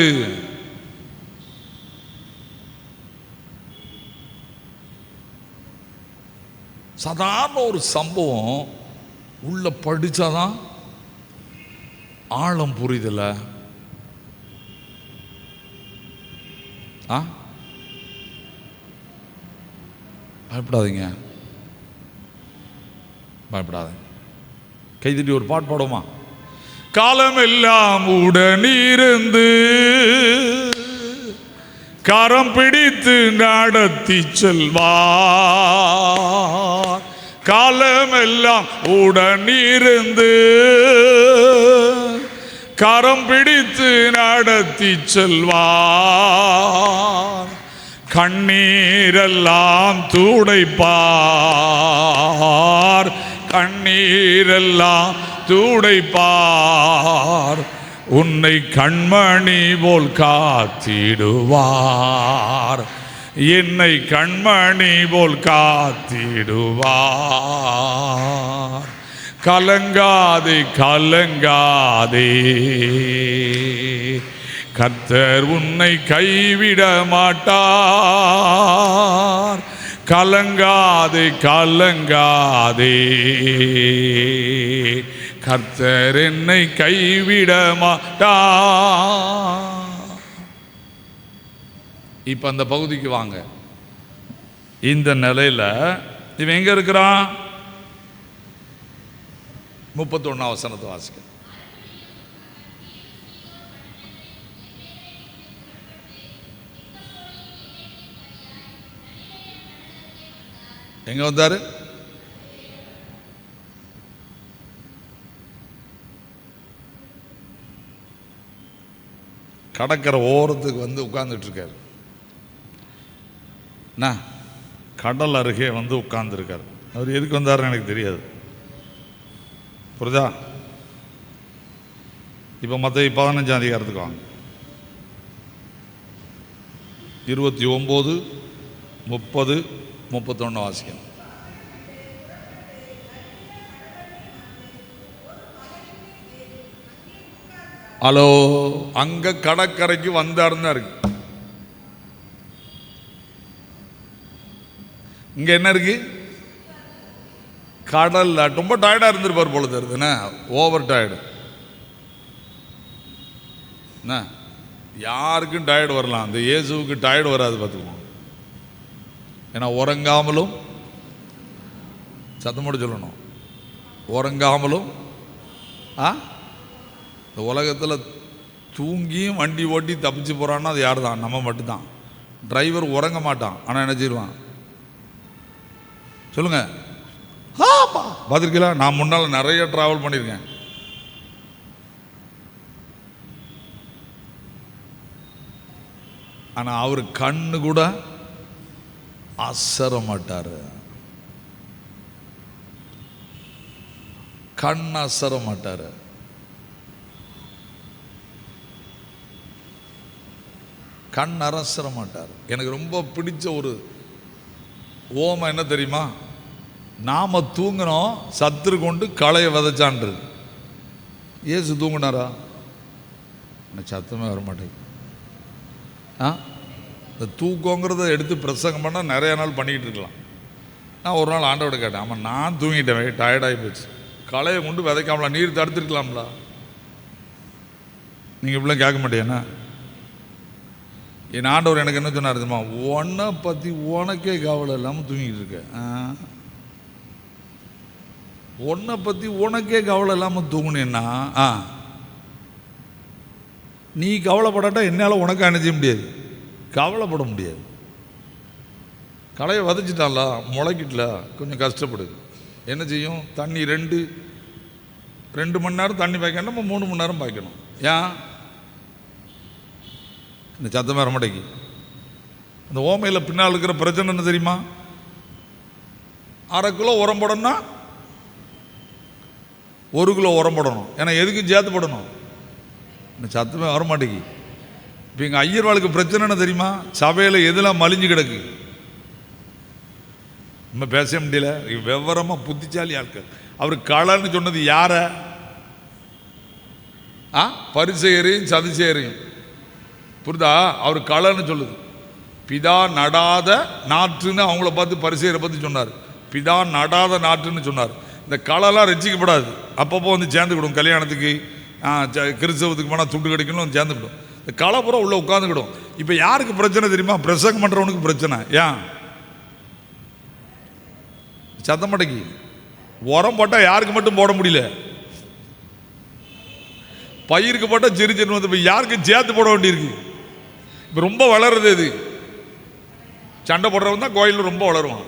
சாதாரண ஒரு சம்பவம் உள்ள படிச்சாதான் ஆழம் புரிதல. பயப்படாதீங்க, பயப்படாதீங்க. கைதட்டி ஒரு பாட்டு பாடுமா? காலமெல்லாம் உடனிருந்து கரம் பிடித்து நடத்தி செல்வார். காலமெல்லாம் உடனிருந்து கரம் பிடித்து நடத்தி செல்வார். கண்ணீரெல்லாம் துடைப்பார், கண்ணீரெல்லாம் துடைப்பார். உன்னை கண்மணி போல் காத்திடுவார், என்னை கண்மணி போல் காத்திடுவார். கலங்காதே கலங்காதே, கர்த்தர் உன்னை கைவிட மாட்டார். கலங்காதே கலங்காதே, கர்த்தர் என்னை கைவிட மாட்டார். இப்ப அந்த பகுதிக்கு வாங்க. இந்த நிலையில இவன் எங்க இருக்கிறான்? 31 வாசிக்க. எங்க வந்தாரு? கடற்கரை ஓரத்துக்கு வந்து உட்கார்ந்துட்டு இருக்காரு. கடல் அருகே வந்து உட்கார்ந்துருக்காரு. அவர் எதுக்கு வந்தாருன்னு எனக்கு தெரியாது. புரியுதா? இப்போ மற்ற 15ஆம் அதிகாரத்துக்கு வாங்க. 29, 30, 31 வாசிக்கணும். ஹலோ, அங்க கடற்கரைக்கு வந்தாருன்னு தான் இருக்கு. இங்க என்ன இருக்கு? கடல்ல. ரொம்ப டயர்டா இருந்திருப்பார் போல தெரியுதுண்ணே, ஓவர் டயர்டு. என்ன, யாருக்கும் டயர்டு வரலாம், அந்த இயேசுவுக்கு டயர்டு வராது பார்த்துக்குவோம். ஏன்னா உறங்காமலும், சத்தமோடு சொல்லணும், உறங்காமலும் இந்த உலகத்தில் தூங்கியும் வண்டி ஓட்டி தப்பிச்சு போகிறான்னா அது யார் தான்? நம்ம மட்டும்தான். டிரைவர் உறங்க மாட்டான், ஆனால் என்ன செய்வான் சொல்லுங்க? பார்த்துருக்கீங்களா? நான் முன்னால் நிறைய ட்ராவல் பண்ணியிருக்கேன். ஆனால் அவர் கண்ணு கூட அசர மாட்டார், கண் அசர மாட்டார். கண் அரசர மாட்டார். எனக்கு ரொம்ப பிடிச்ச ஒரு ஓமை என்ன தெரியுமா? நாம தூங்கினோம், சத்துரு கொண்டு களையை விதைச்சான்று. ஏசு தூங்கினாரா? சத்தமே வர மாட்டேங்குது. இந்த தூக்கங்கிறத எடுத்து பிரசங்கம் பண்ணால் நிறைய நாள் பண்ணிக்கிட்டு இருக்கலாம். நான் ஒரு நாள் ஆண்டவரை கேட்டேன், ஆமாம் நான் தூங்கிட்டேன், டயர்டாகி போச்சு, களையை கொண்டு விதைக்காமலா, நீர் தடுத்துருக்கலாம்ல? நீங்கள் இப்படிலாம் கேட்க மாட்டேன்னா? என் ஆண்டவர் எனக்கு என்ன சொன்னார் தெரியுமா? உன்னை பற்றி உனக்கே கவலை இல்லாமல் தூங்கிட்டு இருக்க, உன்னை பற்றி உனக்கே கவலை இல்லாமல் தூங்குனேன்னா நீ கவலைப்படாட்டா என்னால் உனக்கு அணைச்சிக்க முடியாது, கவலைப்பட முடியாது. களையை வதச்சிட்டான்ல, முளைக்கிட்டல, கொஞ்சம் கஷ்டப்படுது. என்ன செய்யும்? தண்ணி 2 மணி நேரம் தண்ணி பாய்க்கணும், நம்ம 3 மணி நேரம் பாய்க்கணும். ஏன்? இந்த சத்தமே வரமாட்டேங்கி. இந்த ஓமையில் பின்னால் இருக்கிற பிரச்சனை என்ன தெரியுமா? 1/2 கிலோ உரம் போடணும்னா 1 கிலோ உரம் போடணும். ஏன்னா எதுக்கும் சேர்த்து போடணும். இந்த சத்தமே வரமாட்டேங்கி. இப்போ எங்கள் ஐயர்வாளுக்கு பிரச்சனை என்ன தெரியுமா? சபையில் எதெல்லாம் மலிஞ்சு கிடக்கு, நம்ம பேச முடியல. விவரமாக புத்திசாலி ஆட்கள். அவர் களன்னு சொன்னது யார? பரிசேயரையும் சதுசேயரையும். புரிதா? அவர் களன்னு சொல்லுது. பிதா நடாத நாற்றுன்னு அவங்கள பார்த்து பரிசேயரை பற்றி சொன்னார். பிதா நடாத நாற்றுன்னு சொன்னார். இந்த களெல்லாம் ரசிக்கப்படாது, அப்பப்போ வந்து சேர்ந்துக்கிடும். கல்யாணத்துக்கு கிறிஸ்தவத்துக்கு போனால் துண்டு கிடைக்கணும், வந்து சேர்ந்துக்கிடும். இந்த களை பூரா உள்ளே உட்காந்துக்கிடும். இப்போ யாருக்கு பிரச்சனை தெரியுமா? பிரசங்கம் பண்ணுறவனுக்கு பிரச்சனை. ஏன்? சத்தமடைக்கு உரம் போட்டால் யாருக்கு மட்டும் போட முடியல, பயிருக்கு போட்டால் சிறு சிறு வந்து இப்போ யாருக்கு சேர்த்து போட வேண்டியிருக்கு. இப்போ ரொம்ப வளருது. இது சண்டை போடுறவன் தான் கோயிலில் ரொம்ப வளருவான்.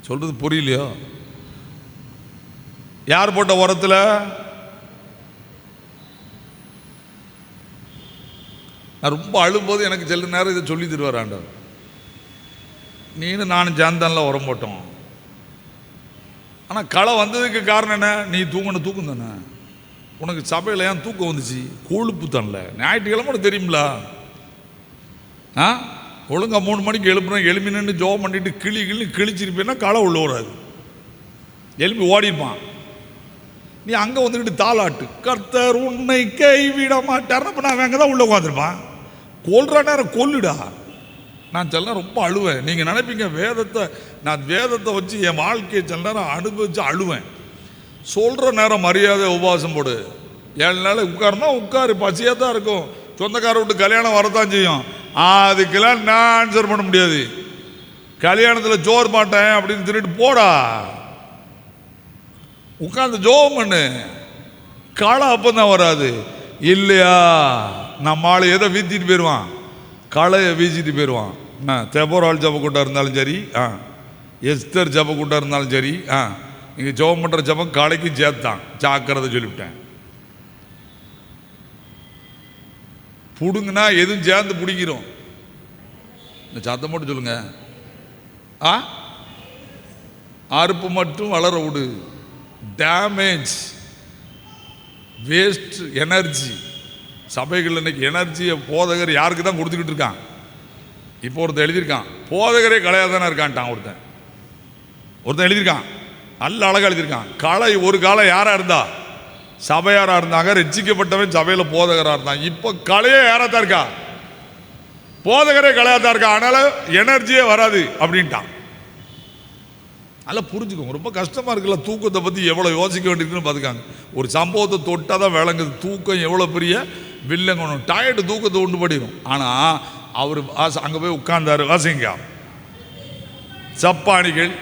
சொல்றது புரியலையோ? யார் போட்ட உரத்தில்? நான் ரொம்ப அழும்போது எனக்கு சில நேரம் இதை சொல்லி தருவார் ஆண்டவர். நீனும் நானும் சேர்ந்தான்ல உரம் போட்டோம். ஆனால் களை வந்ததுக்கு காரணம் என்ன? நீ தூங்கின தூக்கம் தானே. உனக்கு சபையில் ஏன் தூக்கம் வந்துச்சு? கொழுப்பு தானல. ஞாயிற்றுக்கிழமை உனக்கு தெரியுங்களா? ஒழுங்கா 3 மணிக்கு எழுப்புறேன், எழுப்பி நின்று ஜோம் பண்ணிட்டு கிழிச்சிருப்பேன்னா களை உள்ள வராது, எழுப்பி ஓடிப்பான். நீ அங்கே வந்துக்கிட்டு தாளாட்டு, கர்த்தர் உன்னை கைவிட மாட்டார்னா இப்போ நான் அங்கே தான் உள்ள உட்காந்துருப்பான். கொல்ற நேரம் கொல்லுடா. நான் சில நேரம் ரொம்ப அழுவேன். நீங்கள் நினைப்பீங்க நான் வேதத்தை வச்சு என் வாழ்க்கையை சில நேரம் அனுபவிச்சு அழுவேன். சொல்கிற நேரம் மரியாதை உபவாசம் போடு. 7 நாள் உட்காருனா உட்காரு, பசியாக தான் இருக்கும். சொந்தக்கார விட்டு கல்யாணம் வரத்தான் செய்யும், அதுக்கெல்லாம் நான் ஆன்சர் பண்ண முடியாது. கல்யாணத்தில் சோறு மாட்டேன் அப்படின்னு சொல்லிட்டு போடா, உட்காந்து ஜோம் பண்ணு. களை அப்பந்தான் வராது இல்லையா? நம்ம ஆள் எதை வீத்திட்டு போயிடுவான்? களையை வீசிட்டு போயிடுவான். தெபோரால் ஜப கூட்டம் இருந்தாலும் சரி, எஸ்தர் ஜப கூட்டம் இருந்தாலும் சரி, நீங்கள் ஜபம் பண்ணுற ஜபம் களைக்கு சேர்த்தான். ஜாக்கிரதை சொல்லிவிட்டேன். பிடுங்குனா எதுவும் சேர்ந்து பிடிக்கிறோம். இந்த சத்தம் போட்டு சொல்லுங்க. அறுப்பு மட்டும் வளர விடு. Damage, waste energy. சபைகள் இன்னைக்கு எனர்ஜியை போதகர் யாருக்கு தான் கொடுத்துக்கிட்டு இருக்கான்? இப்போ ஒருத்தன் எழுதியிருக்கான், போதகரே கலையாக தானே இருக்கான்ட்டான். ஒருத்தன் எழுதியிருக்கான், நல்ல அழகாக எழுதியிருக்கான். கலை ஒரு காலம் யாராக இருந்தா? சபையாராக இருந்தாங்க. ரட்சிக்கப்பட்டவன் சபையில் போதகராக இருந்தான். இப்போ கலையே யாராக தான் இருக்கா? போதகரே கலையாக தான் இருக்கா. அதனால எனர்ஜியே வராது அப்படின்ட்டான். அதெல்லாம் புரிஞ்சுக்கோங்க. ரொம்ப கஷ்டமாக இருக்குல்ல. தூக்கத்தை பற்றி எவ்வளோ யோசிக்க வேண்டியிருக்குன்னு பார்த்துக்காங்க. ஒரு சம்பவத்தை தொட்டால் தான் விளங்குது தூக்கம் எவ்வளோ பெரிய வில்லங்கணும். டயர்டு தூக்கத்தை உண்டு பண்ணிடும். ஆனால் அவர் அங்கே போய் உட்கார்ந்தாரு. வாசிங்க. சப்பானிகள்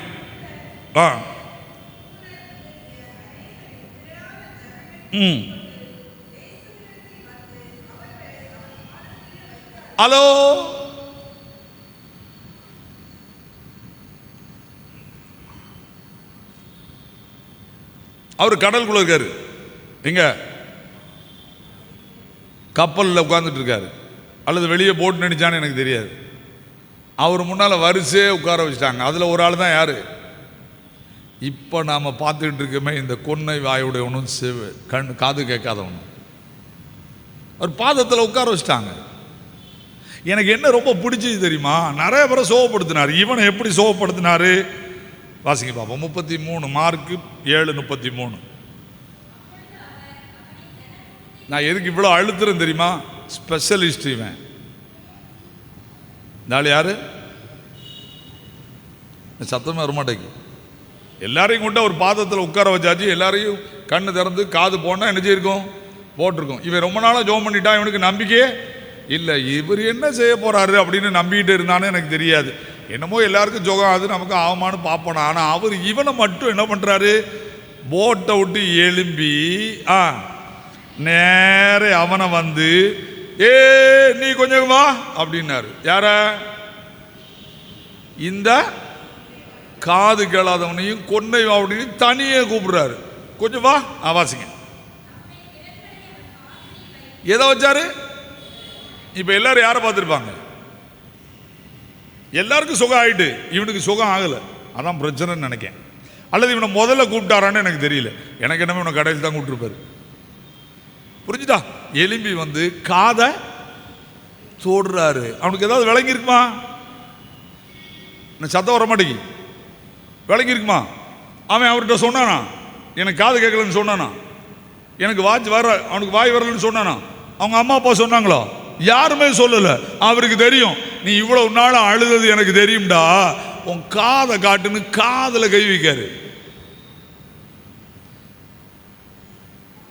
ஹலோ, அவர் கடலுக்குள்ள இருக்காரு. எங்க? கப்பலில் உட்கார்ந்துட்டு இருக்காரு, அல்லது வெளியே போட்டு நினைச்சான்னு எனக்கு தெரியாது. அவர் முன்னால் வரிசையே உட்கார வச்சுட்டாங்க. அதில் ஒரு ஆள் தான் யார்? இப்போ நாம் பார்த்துக்கிட்டு இருக்கோமே இந்த கொன்னை வாயுடையவனும் கண் காது கேட்காதவனும். அவர் பாதத்தில் உட்கார வச்சுட்டாங்க. எனக்கு என்ன ரொம்ப பிடிச்சது தெரியுமா? நிறைய பேரை சோகப்படுத்தினார். இவனை எப்படி சோகப்படுத்தினாரு? வாசிங்க பாப்போம். 33 மார்க்கு 7:33. நான் எதுக்கு இவ்வளோ அழுத்துறேன் தெரியுமா? ஸ்பெஷலிஸ்ட் இவன். நாள் யாரு? சத்தமே வரமாட்டேங்க. எல்லாரையும் கொண்டு ஒரு பாதத்தில் உட்கார வச்சாச்சு. எல்லாரையும் கண்ணு திறந்து காது போனால் என்ன செய்யிருக்கும்? போட்டிருக்கும். இவன் ரொம்ப நாளாக ஜோம் பண்ணிட்டான். இவனுக்கு நம்பிக்கையே இல்லை. இவர் என்ன செய்ய போறாரு அப்படின்னு நம்பிக்கிட்டு இருந்தானே எனக்கு தெரியாது. என்னமோ எல்லாருக்கும் ஜோகம், அது நமக்கு ஆகமானு பார்ப்போம். ஆனால் அவர் இவனை மட்டும் என்ன பண்ணுறாரு? போட்டை விட்டு எழும்பி நேர அவனை வந்து நீ கொஞ்சம் வா அப்படின்னாரு. யார? இந்த காது கேளாதவனையும் கொன்னை வாவுடையும் தனியே கூப்பிடுறாரு. கொஞ்சம் வா. வாசிங்க. எதை வச்சாரு? இப்ப எல்லாரும் யாரை பார்த்துருப்பாங்க? எல்லாருக்கும் சுகம் ஆயிட்டு, இவனுக்கு சுகம் ஆகலை. அதான் பிரச்சனைன்னு நினைக்கிறேன். அல்லது இவனை முதல்ல கூப்பிட்டாரான்னு எனக்கு தெரியல. எனக்கு என்னமே இவனை கடையில் தான் கூப்பிட்டுருப்பாரு. புரிஞ்சுதா? எலும்பி வந்து காதை தோடுறாரு. அவனுக்கு ஏதாவது விளங்கி இருக்குமா? சத்தம் வர மாட்டேங்கி. விளங்கி இருக்குமா? அவன் அவர்கிட்ட சொன்னானா எனக்கு காது கேட்கலன்னு சொன்னானா? எனக்கு வாட்ச் வர அவனுக்கு வாய் வரலன்னு சொன்னானா? அவங்க அம்மா அப்பா சொன்னாங்களோ? யாருமே சொல்லல. அவருக்கு தெரியும், நீ இவ்வளவு நாள் அழுதது எனக்கு தெரியும்டா, உன் காதை காட்டுன்னு காதல கை வைக்காரு.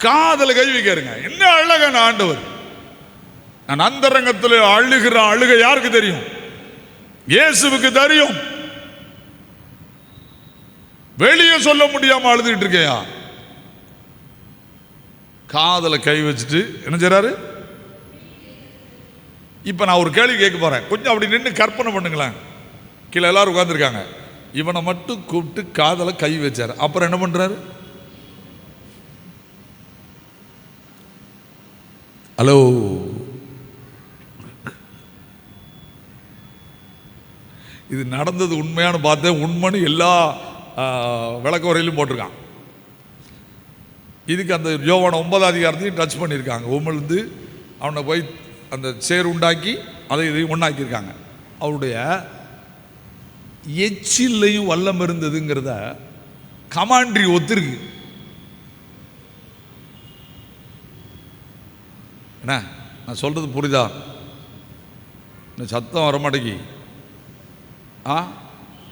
காதல கை வைக்காருங்க. என்ன அழகான ஆண்டவர். நான் அந்தரங்கத்தில் அழுகிற அழுகை யாருக்கு தெரியும்? இயேசுவுக்கு தெரியும். வெளியே சொல்ல முடியாம அழுதுகிட்டு இருக்கையா? காதல கை வச்சுட்டு என்ன செய்றாரு? இப்ப நான் ஒரு கேள்வி கேட்க போறேன். கொஞ்சம் அப்படி நின்று கற்பனை பண்ணுங்களேன். கீழே எல்லாரும் உட்கார்ந்துருக்காங்க. இவனை மட்டும் கூப்பிட்டு காதல கை வச்சாரு. அப்புறம் என்ன பண்றாரு? ஹலோ, இது நடந்தது உண்மையான பார்த்தேன். உண்மைன்னு எல்லா விளக்க உரையிலும் போட்டிருக்கான். இதுக்கு அந்த யோவான 9ஆம் அதிகாரத்தையும் டச் பண்ணியிருக்காங்க. உமிழ்ந்து அவனை போய் அந்த சேர் உண்டாக்கி அதை இதையும் ஒன்றாக்கியிருக்காங்க. அவருடைய எச்சில்லையும் வல்லம் இருந்ததுங்கிறத கமாண்ட்ரி ஒத்துருக்கு. என்ன நான் சொல்றது புரியுதா? இந்த சத்தம் வரமாட்டேங்கி.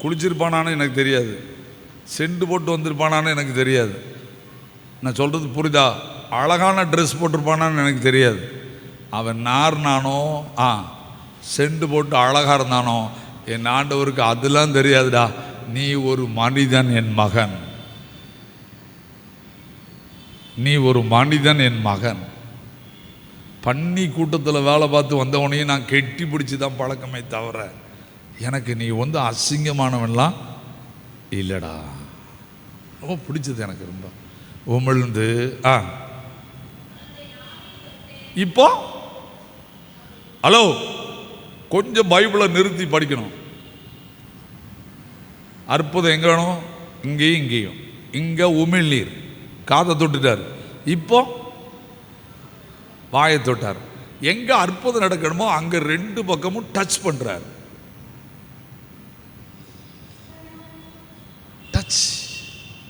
குளிச்சிருப்பானான்னு எனக்கு தெரியாது, செண்டு போட்டு வந்திருப்பானான்னு எனக்கு தெரியாது. நான் சொல்கிறது புரியுதா? அழகான ட்ரெஸ் போட்டிருப்பானான்னு எனக்கு தெரியாது. அவன் நார்னானோ செண்டு போட்டு அழகாக இருந்தானோ என் ஆண்டவருக்கு அதெல்லாம் தெரியாதுடா. நீ ஒரு மனிதன் என் மகன், நீ ஒரு மனிதன் என் மகன். பன்னி கூட்டத்தில் வேலை பார்த்து வந்தவனையும் நான் கெட்டி பிடிச்சி தான் பழக்கமே தவிர எனக்கு நீ வந்து அசிங்கமானவன்லாம் இல்லைடா. ரொம்ப பிடிச்சது எனக்கு. ரொம்ப உமிழ்ந்து இப்போ ஹலோ கொஞ்சம் பைபிளை நிறுத்தி படிக்கணும். அற்புதம் எங்கே வேணும்? இங்கேயும் இங்கேயும். இங்கே உமிழ்நீர் காதை தொட்டுட்டார், இப்போ வாயை தொட்டார். எங்கே அற்புதம் நடக்கணுமோ அங்கே ரெண்டு பக்கமும் டச் பண்ணுறார். டச்,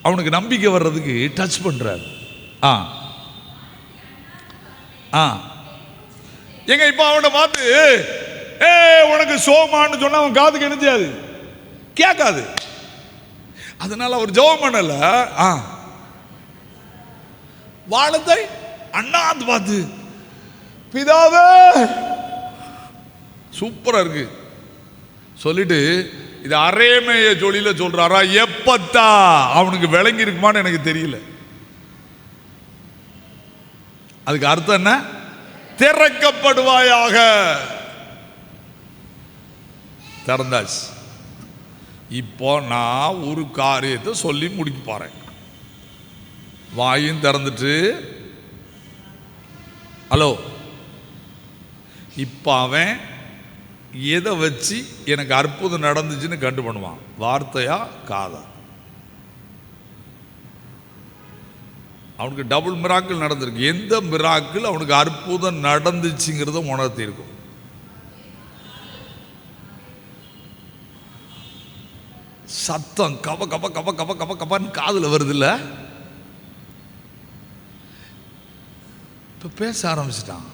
அவனுக்கு நம்பிக்கை வர்றதுக்கு டச் பண்ணுறார். எங்க இப்போ அவனை பார்த்து உனக்கு சோமான்னு சொன்னா அவன் காதுக்கு என்ன செய்யாது, கேட்காது. அதனால அவர் ஜெபம் பண்ணல. வாழத்தை அண்ணாந்து பார்த்து, பிதாவே, சூப்பரா இருக்கு சொல்லிட்டு, இது அரேமைய ஜொலியில சொல்றாரா எப்பத்தா, அவனுக்கு விளங்கி இருக்குமான்னு எனக்கு தெரியல. அதுக்கு அர்த்தம் என்ன? திறக்கப்படுவாயாக. திறந்தாச்சு. இப்போ நான் ஒரு காரியத்தை சொல்லி முடிக்க போறேன். வாயும் திறந்துட்டு, ஹலோ, இப்போ அவன் எதை வச்சு எனக்கு அற்புதம் நடந்துச்சுன்னு கண்டு பண்ணுவான்? வார்த்தையா காதா? அவனுக்கு டபுள் மிராக்கிள் நடந்திருக்கு. எந்த மிராக்கிள் அவனுக்கு அற்புதம் நடந்துச்சுங்கிறத உணர்த்தி இருக்கும். சத்தம் கப கப கப கப கப கபன்னு காதுல வருது இல்ல? இப்ப பேச ஆரம்பிச்சிட்டான்.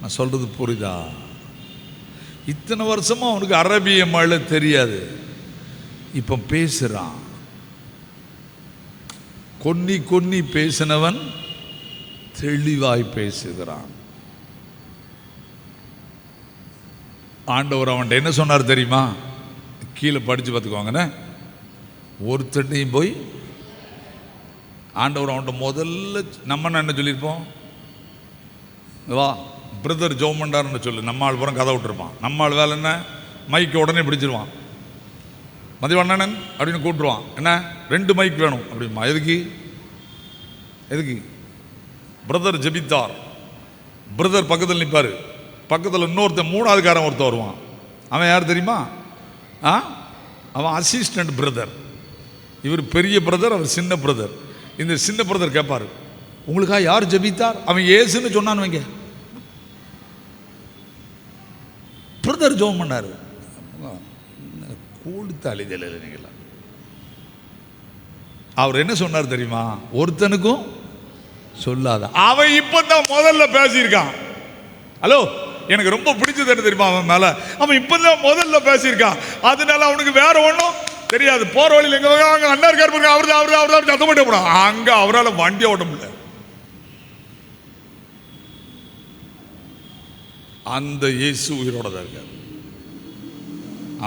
நான் சொல்றது புரியுதா? இத்தனை வருஷமா அவனுக்கு அரபிய மழை தெரியாது, இப்ப பேசுறான். கொன்னி கொன்னி பேசினவன் தெளிவாய் பேசுகிறான். ஆண்டவர் அவன்கிட்ட என்ன சொன்னார் தெரியுமா? கீழே படிச்சு பார்த்துக்கோங்கண்ணே. ஒருத்தட்டையும் போய் ஆண்டவர் அவன்கிட்ட முதல்ல நம்ம என்ன சொல்லியிருப்போம்? வா பிரதர் ஜோமண்டார்னு சொல்லு. நம்ம ஆள் புறம் கதை விட்டுருப்பான். நம்ம ஆள் வேலை என்ன? மைக்கு உடனே பிடிச்சிருவான். மதிவண்ணன் அப்படின்னு கூப்பிட்டுருவான். என்ன 2 மைக் வேணும் அப்படிமா. எதுக்கு எதுக்கு? பிரதர் ஜெபித்தார். பிரதர் பக்கத்தில் நிற்பார். பக்கத்தில் இன்னொருத்தன் 3வது காரன் ஒருத்தர் வருவான். அவன் யார் தெரியுமா? அவன் அசிஸ்டன்ட் பிரதர். இவர் பெரிய பிரதர், அவர் சின்ன பிரதர். இந்த சின்ன பிரதர் கேட்பார், உங்களுக்காக யார் ஜெபித்தார்? அவன் ஏசுன்னு சொன்னான்னு வைங்க. பிரதர் ஜெபம் பண்ணார். கூடுத்தாளி தெரியல நீங்களா? அவர் என்ன சொன்னார் தெரியுமா? ஒருத்தனுக்கும் சொல்லாத. அவன் இப்பதான் முதல்ல பேசியிருக்கான். ஹலோ, எனக்கு ரொம்ப பிடிச்சது என்ன தெரியுமா? அவன் மேல அவன் இப்பதான் முதல்ல பேசியிருக்கான். அதனால அவனுக்கு வேற ஒன்றும் தெரியாது. போற வழியில் எங்க அண்ணா இருக்காரு, அவரு சத்தம் போட்டு போனான். அங்க அவரால் வண்டி ஓட்ட முடியல. அந்த இயேசு உயிரோட தான் இருக்காரு.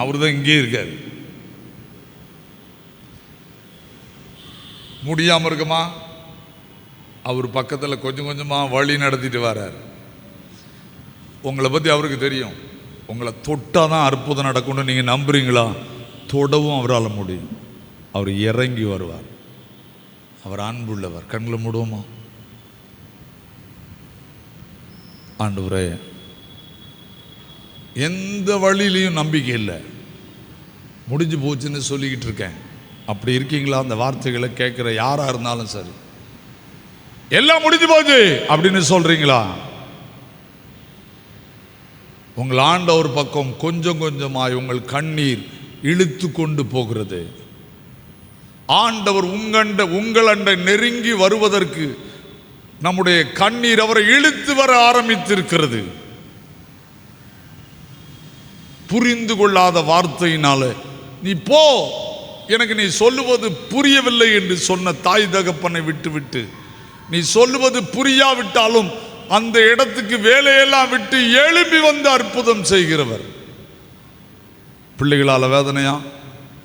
அவர் தான் இங்கே இருக்காரு. முடியாம இருக்குமா? அவர் பக்கத்தில் கொஞ்சம் கொஞ்சமா வழி நடத்திட்டு வர்றார். உங்களை பத்தி அவருக்கு தெரியும். உங்களை தொட்டாதான் அற்புதம் நடக்கும்னு நீங்க நம்புறீங்களா? தொடவும் அவரால் முடியும். அவர் இறங்கி வருவார். அவர் அன்புள்ளவர். கண்களை மூடுவோமா? ஆண்டவரே, எந்த வழியிலையும் நம்பிக்கை இல்லை, முடிஞ்சு போச்சுன்னு சொல்லிக்கிட்டு இருக்கேன். அப்படி இருக்கீங்களா? அந்த வார்த்தைகளை கேட்குற யாரா இருந்தாலும் சரி, எல்லாம் முடிஞ்சு போச்சு அப்படின்னு சொல்றீங்களா? உங்கள் ஆண்டவர் பக்கம் கொஞ்சம் கொஞ்சமாய் உங்கள் கண்ணீர் இழுத்து கொண்டு போகிறது. ஆண்டவர் உங்களண்ட நெருங்கி வருவதற்கு நம்முடைய கண்ணீர் அவரை இழுத்து வர ஆரம்பித்திருக்கிறது. புரிந்து கொள்ளாத வார்த்தையினால நீ போ, எனக்கு நீ சொல்லுவது புரியவில்லை என்று சொன்ன தாய் தகப்பனை விட்டு நீ சொல்லுவது புரியாவிட்டாலும் அந்த இடத்துக்கு வேலையெல்லாம் விட்டு எழுப்பி வந்து அற்புதம் செய்கிறவர். பிள்ளைகளால் வேதனையா,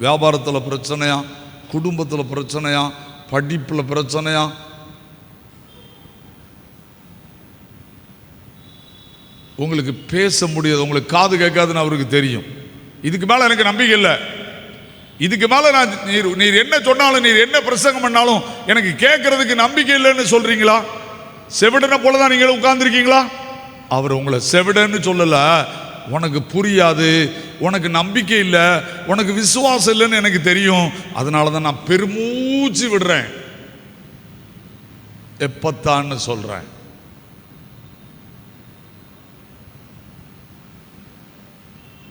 வியாபாரத்தில் பிரச்சனையா, குடும்பத்தில் பிரச்சனையா, படிப்பில் பிரச்சனையா, உங்களுக்கு பேச முடியாது, உங்களுக்கு காது கேட்காதுன்னு அவருக்கு தெரியும். இதுக்கு மேலே எனக்கு நம்பிக்கை இல்லை, இதுக்கு மேலே நான் நீர் என்ன சொன்னாலும், நீர் என்ன பிரசங்கம் பண்ணாலும் எனக்கு கேட்கறதுக்கு நம்பிக்கை இல்லைன்னு சொல்றீங்களா? செவிடனை போலதான் நீங்களும் உட்கார்ந்துருக்கீங்களா? அவர் உங்களை செவிடன்னு சொல்லல, உனக்கு புரியாது, உனக்கு நம்பிக்கை இல்லை, உனக்கு விசுவாசம் இல்லைன்னு எனக்கு தெரியும், அதனால தான் நான் பெருமூச்சு விடுறேன், எப்பத்தான்னு சொல்றேன்.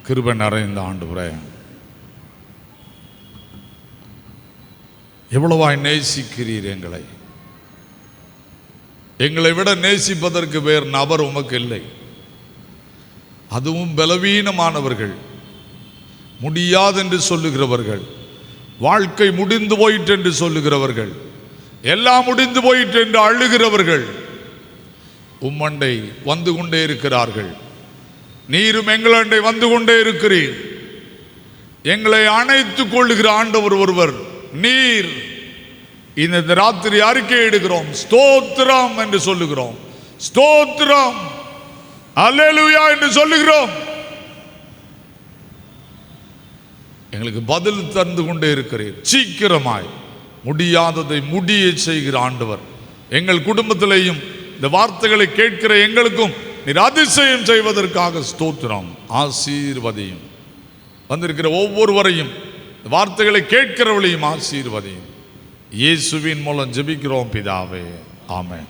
கிருபை நிறைந்த ஆண்டவரே, எவ்வளவாய் நேசிக்கிறீர் எங்களை. எங்களை விட நேசிப்பதற்கு வேறு நபர் உமக்கு இல்லை. அதுவும் பலவீனமானவர்கள், முடியாதென்று சொல்லுகிறவர்கள், வாழ்க்கை முடிந்து போயிட்டு என்று சொல்லுகிறவர்கள், எல்லாம் முடிந்து போயிட்டு என்று அழுகிறவர்கள் உம்மண்டை வந்து கொண்டே இருக்கிறார்கள். நீரும் எங்களண்டை வந்து கொண்டே இருக்கிறீர். எங்களை அணைத்துக் கொள்ளுகிற ஆண்டவர் ஒருவர் நீர். இந்த ராத்திரி அறிக்கை எடுக்கிறோம், ஸ்தோத்திரம் என்று சொல்லுகிறோம், ஸ்தோத்திரம் அல்லேலூயா என்று சொல்லுகிறோம். எங்களுக்கு பதில் தந்து கொண்டே இருக்கிறீர். சீக்கிரமாய் முடியாததை முடிய செய்கிற ஆண்டவர். எங்கள் குடும்பத்திலேயும் இந்த வார்த்தைகளை கேட்கிற எங்களுக்கும் நீர் அதிசயம் செய்வதற்காக ஸ்தோத்திரம். ஆசீர்வதியும். வந்திருக்கிற ஒவ்வொருவரையும், வார்த்தைகளை கேட்கிறவளையும் ஆசீர்வதியும். இயேசுவின் மூலம் ஜெபிக்கிறோம் பிதாவே, ஆமென்.